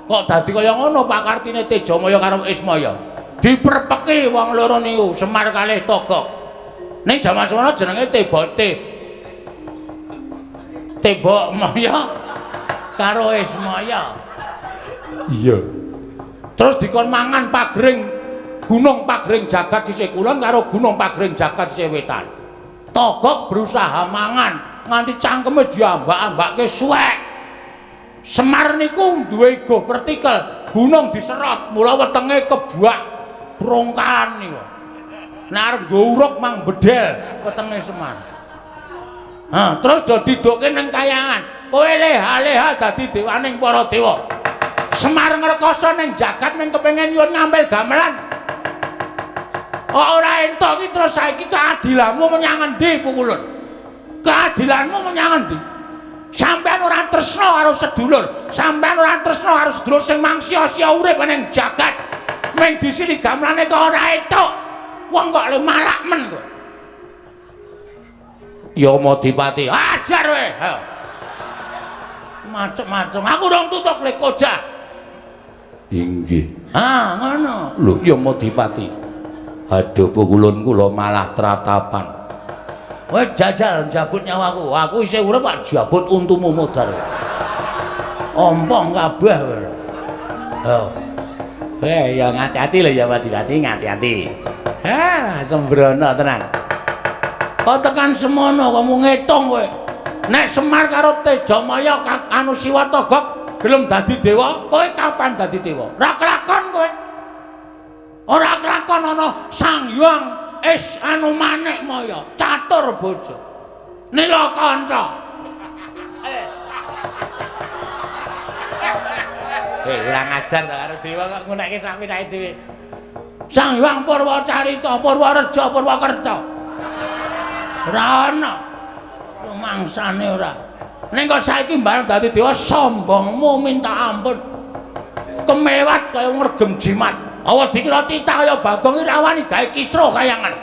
Kok dadi kaya ngono pakartine Tejamaya karo Ismaya. Diperpeki wong loro niku Semar kalih Togok. Ning jaman semana jenenge Tebok Maya karo Ismaya. Iya. Terus dikon mangan pagring Gunung Pagring Jagat sisih kulon karo Gunung Pagring Jagat sisih wetan. Togok berusaha mangan nganti cangkeme diambak-ambakke suwek. Semar niku duwe ego vertikal, gunung diserot, mula wetenge kebuak prongkalan niku. Nek arep nggo uruk mang bedel wetenge Semar. Terus do didukke ning kayangan. Kowe leha-leha dadi dewaning para dewa. Semar ngrekoso ning jagat ning kepengin nyuwun ngambil gamelan. Ora entuk iki terus saiki keadilanmu menyang endi Pukulun? Keadilanmu menyang endi? Sampeyan ora tresna karo sedulur, sampeyan ora tresna karo sedulur sing mangsia-sia urip ning jagat. Ming disini gamelane kok ora entuk. Wong kok le malak men kok. Ya Madipati, ajar kowe. Macem-macem. Aku rong tutuk le koja. Inggih. Ngono. Lho, ya Madipati. Aduh Pukulun kula malah tratapan. Kowe jajal njabut nyawaku. Aku isih urip kok jabut untumu modar. Ompong kabeh kowe. Ya ngati-ati lho ya Madipati, ngati-ati. Sembrono tenan. Kok tekan semono kok mung ngitung kowe. Nek Semar karo Tejamaya anu Siwa Togok gelem dadi dewa, kowe kapan dadi dewa? Ora kelakon kowe. Ora kelakon ana Sang Hyang anu Manik Maya, catur bojo. Nilakanca. Ora ngajar to karo dewa kok ngunekke sak pinake dhewe. Sang Hyang Purwacarita, Purwareja, Purwakerta. Ora ana rumangsane ora. Ning kok saiki mbareng dadi dewa sombongmu minta ampun. Kemewat kaya ngregem jimat. Awa dikira titah kaya Bagong Irawani gawe kisruh kayangan.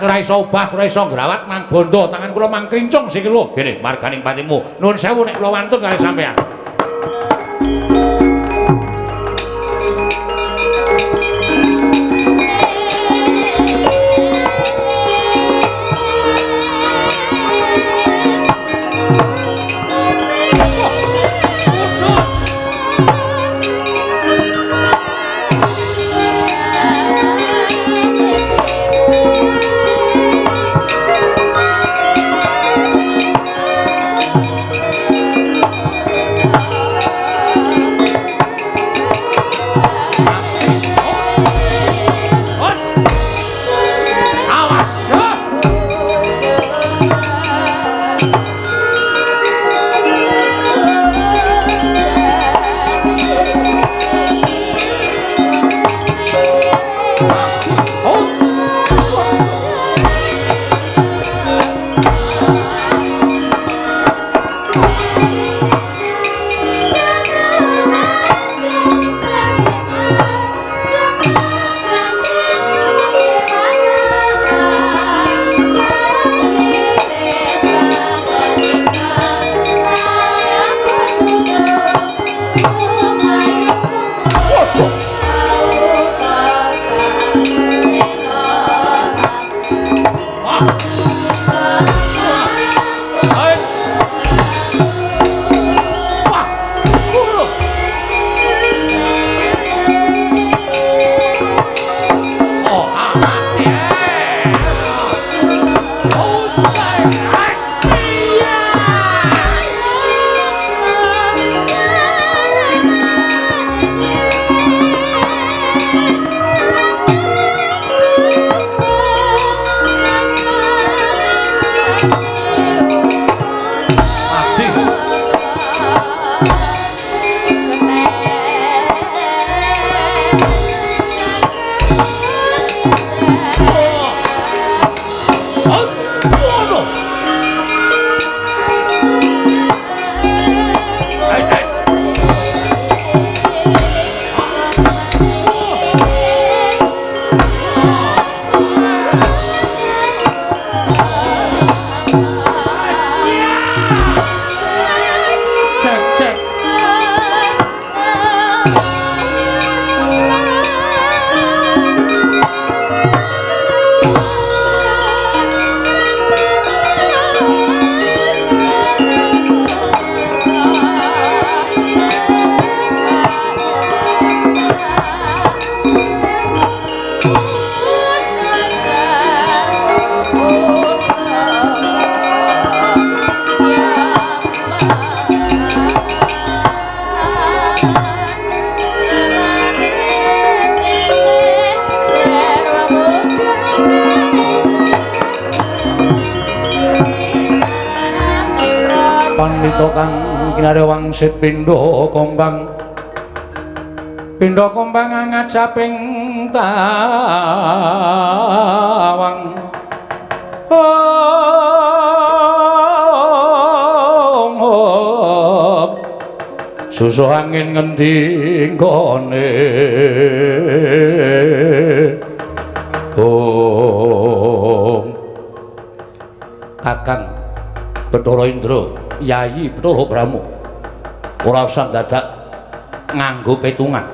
Ora iso obah, ora iso ngrawat mang bondo, tangan kula mang krincung sikil lho. Gene marganing patimu. Nuwun sewu nek kula wantun kali sampean. Kita kang kinare wangsit pindha kombang ngajaping tawang susu angin ngendi kone Kakang Bathara Indra Yayi Bathara Brahma ora usah dadak nganggo petungan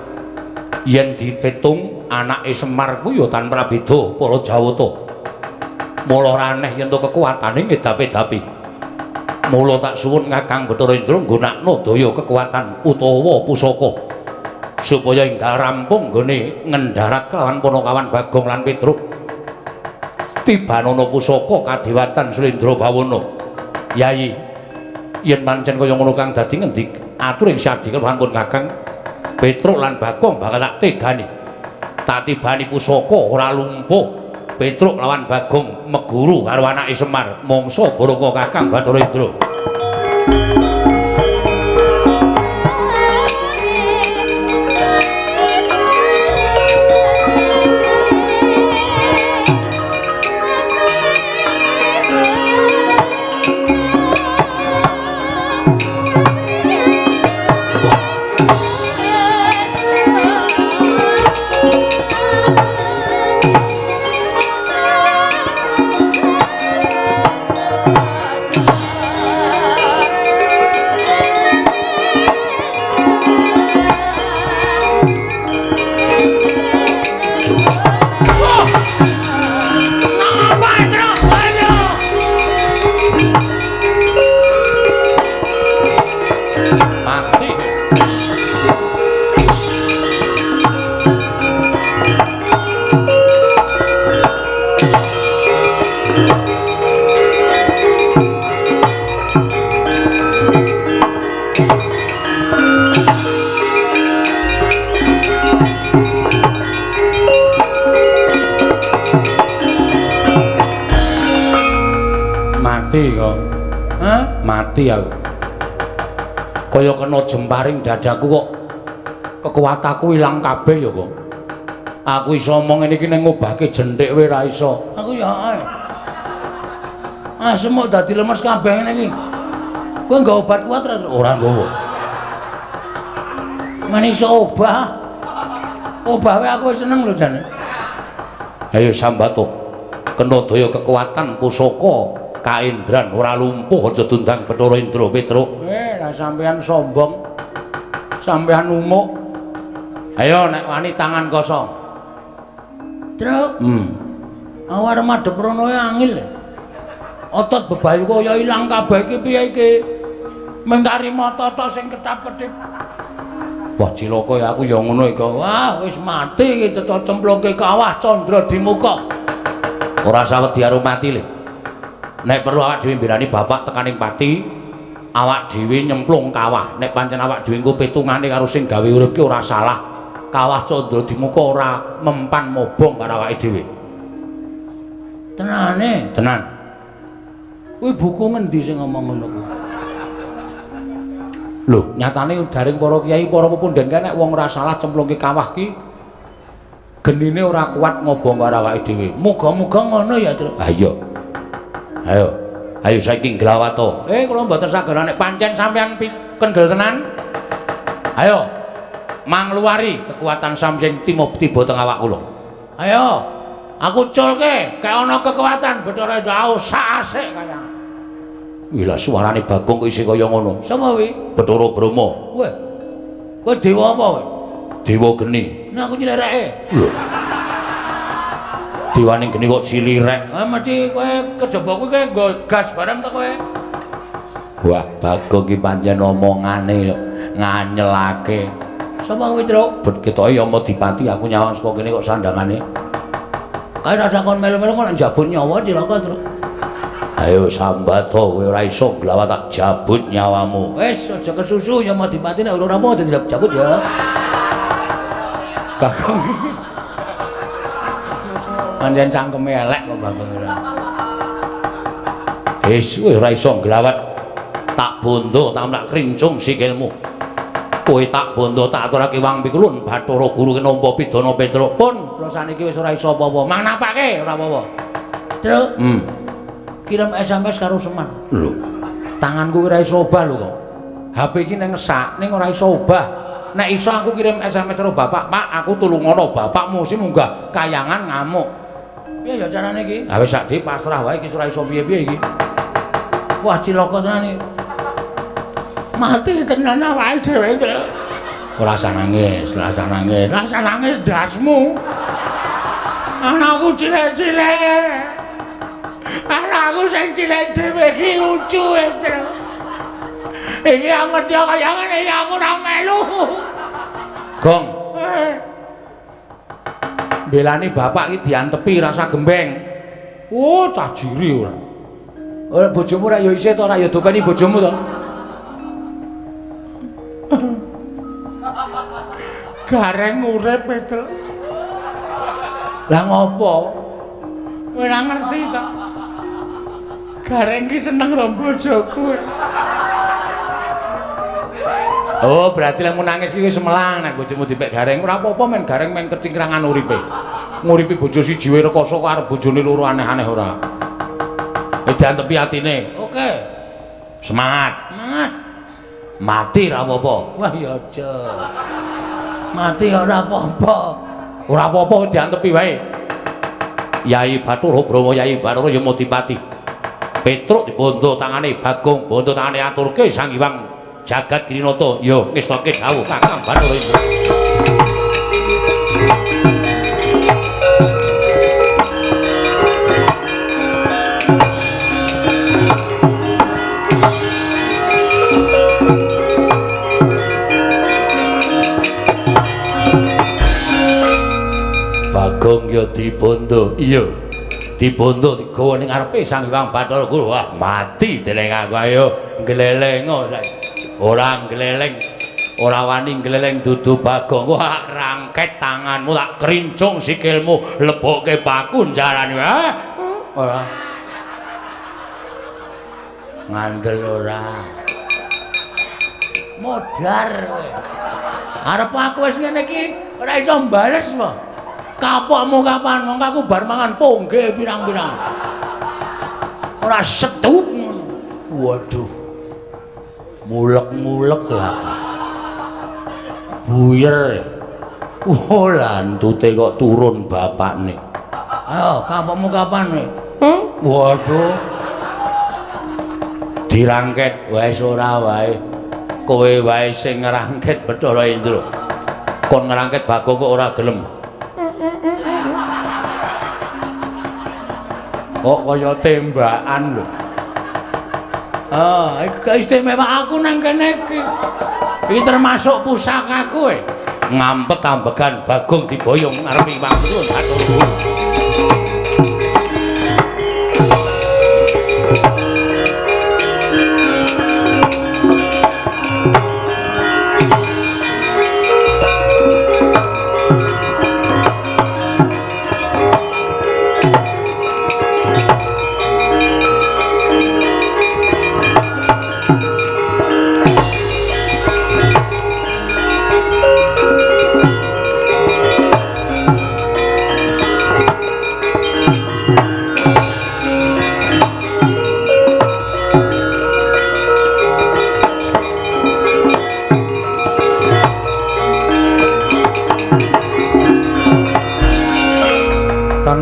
yen dipetung anake Semar ku ya tanpa beda para Jawata mula raneh yen to kekuatane ngedapi-dapi mula tak suwun Kakang Bathara Indra nggunakno daya kekuatan utawa pusaka supaya enggal rampung nggone ngendarat kelawan Panakawan Bagong lan Petruk tibanana pusaka kadewatan Slendra Bawana Yayi yen pancen kaya ngono kang dadi ngendi atur ing sadi kelawan Kakang Petruk lan Bagong bakal tak tegani tak tibani pusaka ora lumpuh Petruk lawan Bagong meguru karo anake Semar mangsa baraka Kakang Bathara Indra mati aku kaya kena jemparing dadaku kok kekuatanku ilang kabeh ya kok aku iso omong ngene iki ning ngobahke jenthik wae ra iso aku ya ae semuk dadi lemes kabeh ngene iki kowe nggo obat kuat ora nggowo men iso obah wae aku seneng lho jane ayo sambato kena daya kekuatan pusaka kaendran ora lumpuh aja tundang Bathara Indra Petruk lah sampean sombong sampean umuk ayo nek wani tangan kosong Truk awak madhep rono angil otot bebayu kaya ilang kabeh iki piye iki mengkari mata sing ketap-ketip wah cilaka ya aku ya ngono iki wah wis mati iki cecok cemplungke kawah Candra Dimuka ora sawedi karo mati le nek perlu awak dhewe mbirani bapak tekaning pati awak dhewe nyemplung kawah nek pancen awak dhewe engko petungane karo sing gawe urip ki ora salah kawah Candra Dimuka ora mempan mobong karo awake dhewe tenane tenan kuwi buku ngendi sing ngomong ngono kuwi lho nyatane jaring para kiai para pepundhen kae nek wong ora salah cemplungke kawah ki genine ora kuat ngobong karo awake dhewe muga-muga ngono ya Tru ayo saiki Glawata kula mboten saged nek pancen sampean kendel tenan ayo mangluari kekuatan sampeyan tiba teng awak kula ayo aku culke kayak ana kekuatan Bathara Indra sak-asik kaya wila suarane Bagong kok isih kaya ngono sapa kuwi Bathara Brahma kowe dewa apa kowe dewa geni nek aku nylereke lho dewane geni kok cilirek mesti kowe kejaba kuwi kowe nggo gas bareng to kowe wah Bagong ki pancen omongane nganyelake sapa kuwi Truk bet ketoke Yama Dipati aku nyawang saka kene kok sandangane kae rasa kon melu-melu kok njabut nyawa cilaka Truk ayo sambat kowe ora iso glawat tak jabut nyawamu wis aja kesusu Yama Dipati nek ora mau dadi jabut ya Bagong pancen cangkeme elek kok Bagong ora wis kowe ora iso glawat tak bondo tamlak krincung sikilmu. Kowe tak bondo tak aturake wang pikulun Bathara Guru nampa pidana Petruk. Pun kula saniki wis ora iso apa-apa. Manapake ora apa-apa. Truk. Kirim SMS karo Semar. Lho. Tanganku ora iso obah lho kok. HP iki ning ngesak ning ora iso obah. Nek iso aku kirim SMS karo bapak, Pak, aku tulungono bapakmu sing munggah kayangan ngamuk. Piye ya carane iki? Ha wis sak di pasrah wae iki ora iso piye-piye iki. Wah cilaka tenan iki. Mati tenan awake dhewe. Ora usah nangis, ora usah nangis. Ora usah nangis dasmu. Anakku cilik-cilik. Anakku sing cilik dhewe iki lucu itu. Iki aku ngerti kaya ngene iki aku ora melu. Gong. Belani bapak iki diantepi rasa gembeng. Oh, cah jiri ora. Ora bojomu ora ya isih to ora ya dopeni bojomu to. Gareng urip itu. Lah ngopo? Ora ngerti to. Gareng ki seneng karo bojoku. Oh, berarti lamun nangis iki wis melang nek bojomu dipek gareng. Ora apa-apa men gareng men kecingkrangan uripe. Nguripi bojo siji wae rekoso karo bojone loro aneh-aneh ora. Wis diantepi atine. Oke. Semangat. Semangat. Mati ora apa-apa. Wah ya aja. Mati ora apa-apa. Ora apa-apa diantepi wae. Yai Bathara Brahma Yai Bathara Yamadipati. Petruk dibondo tangane Bagong, bondo tangane aturke Sang Hyang Jagat Kirinata. Yo ngestoke dawuh Kakang Bathara Indra. Bagong ya dibondo. Iya. Dibondo digawa ning ngarepe Sang Hyang Bathara Guru. Wah, mati dening aku ayo nglelengo saiki. Ora gleleng. Ora wani gleleng dudu Bagong. Wah, rangket tanganmu tak krincung sikilmu, lebokke bakun jarane. Ora. Ngandel ora. Modar kowe. Arep aku wis ngene iki ora iso mbales wae. Kapokmu kapan wong aku bar mangan pongge pirang-pirang. Ora setup ngono. Waduh. Mulek-mulek lah. Buyer. Ora antute kok turun bapakne. Ayo, kapokmu kapan kowe? Waduh. Dirangket wis ora wae. Kowe wae sing ngrangket Bathara Indra. Kon ngrangket Bagong kok ora gelem. Kok kaya tembakan lho. Iki keistimewa aku nang kene iki. Iki termasuk pusakaku e. Ngampet ambegan Bagong diboyong ngarepe Hyang Bathara Guru.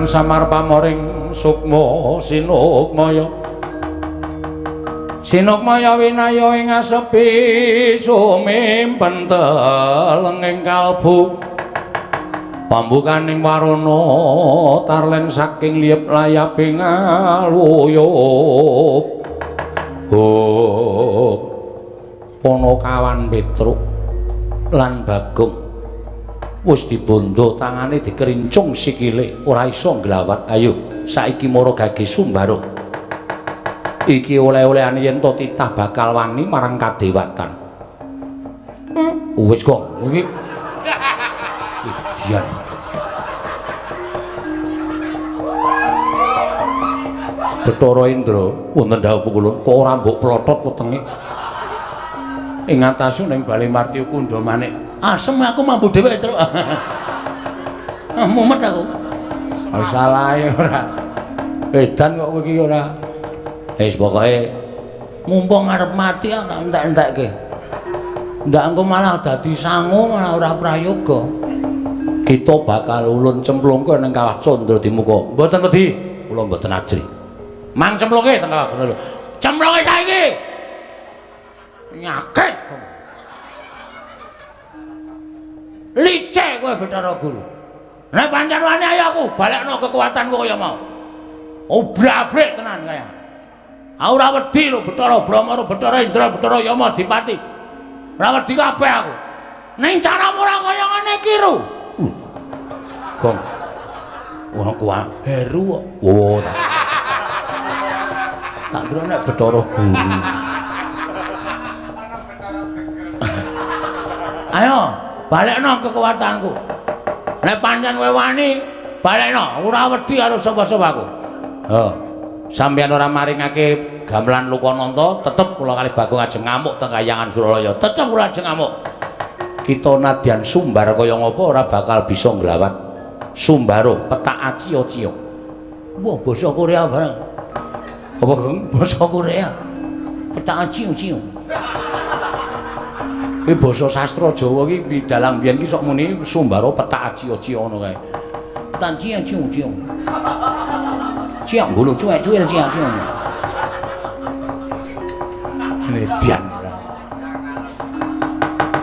Samar pamoring sukma sinukmaya sinukmaya winaya ing asepi sumimpen telenging kalbu pambukaning warana tarlen saking liep layaping aluyup Panakawan Petruk lan Bagong wis dibondo tangane dikerincung sikile ora iso nglawat. Ayo saiki mara gage Sumbaruh iki oleh-olehane yen to titah bakal wani marang kadewatan. Wis kok iki dian Bathara Indra wonten dawuh pukulun kok ora mbok plothot wetenge. Ing ngatasé ning Bali Martya Kundha manik. Asem aku mampu dhewe, Truk. Mumet aku. Salah ya ora. Edan kok kowe iki ora. Wis pokoke mumpung arep mati tak entek-entekke. Ndak engko malah dadi sangu malah ora prayoga. Kita bakal ulun cemplungke ning kawah Candra Dimuka. Mboten wedi, kula mboten ajri. Mang cemplungke teng kawah. Cemplungke saiki. Nyakit. Licik kowe Bathara Guru. Nek pancen wani ayo aku balekno kekuatanku kaya mau. Obrak-abrik tenan kaya. Aku ora wedi lho Bathara Brahma, Bathara Indra, Bathara Yama Dipati. Ora wedi kabeh aku. Ning caramu ora kaya ngene iki lho. Gong. Ora kuat heru kok. Oh. Tak kira nek Bathara Guru. Ayo, balekno kekuatanku. Nek pancen kowe wani, balekno. Ora wedi karo sapa-sapaku. Oh. Sampeyan ora maringake gamelan Lokananta, tetep kula kalih Bagong ajeng ngamuk teng Kahyangan Suralaya. Tetep kula ajeng ngamuk. Kita nadyan sumbar kaya ngapa ora bakal bisa nglawan. Sumbaro petak aciya-ciya. Wah, basa Korea bareng. Apa, Geng? Basa Korea. Petak aciya-ciya. Iki basa sastra Jawa iki pidalang biyen iki sok muni sumbaro petak aciya-ciya ngono kae. Petak aciya-ciya. Ciang bulu cuek-cuek ciang. Ini dian.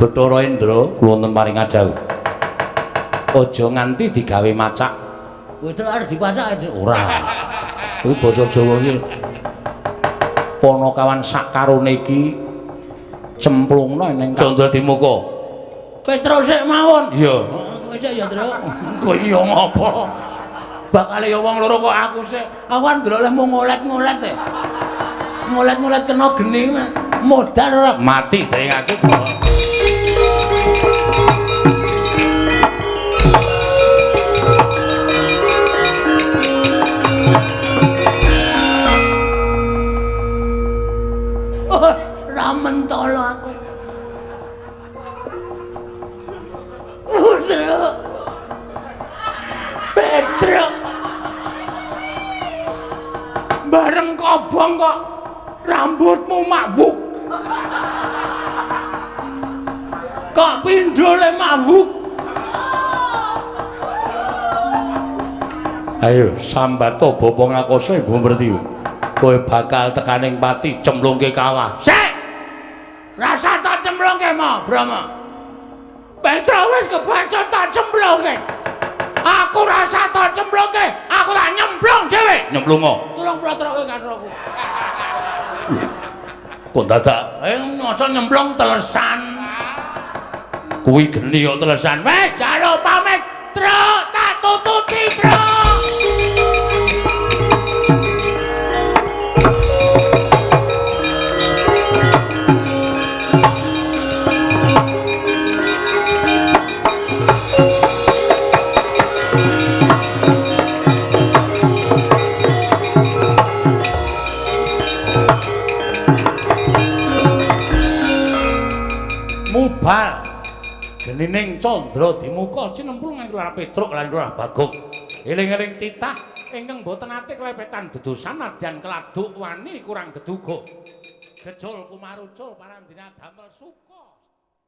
Bathara Indra kula wonten paring adhawuh. Aja nganti digawe macak. Kowe terus arep dipacak ora. Kuwi basa Jawa iki. Panakawan sak karone iki cemplungna ning Candra Dimuka. Kowe terus sik mawon. Iya. Kowe sik ya, Truk. Kowe iki yo ngopo? Bakale ya wong loro kok aku sik. Aku kan ndelok mung ngolet-ngolet e. Ngolet-ngolet kena geni modar ora mati dring aku. Ora mentolo aku. Petruk. Bareng kobong kok rambutmu mabuk. Kok pindhole mabuk. Ayo Sambata Bapa Ngakasa Ibu Merti. Kowe bakal tekaning pati cemplungke kawah. Sik. Rasa tak cemplungke mo, Brahma. Petra wis kebaca tak cemplungke. Aku rasa tak cemplungke, aku tak nyemplung dhewe. Nyemplungo. Tulung plotroke kathraku. Kok dadak masa nyemplung telesan. Kuwi geni kok telesan. Wis jaluk pamit, Truk, tak tututi, Truk. Mubal genining Candra Dimuka cinemplung nganggo arep Petruk lan Lurah Bagong. Eling-eling titah ingkang boten ate klepetan dedosan nadyan keladuk wani kurang geduga. Gejol kumarucul parandina damel suka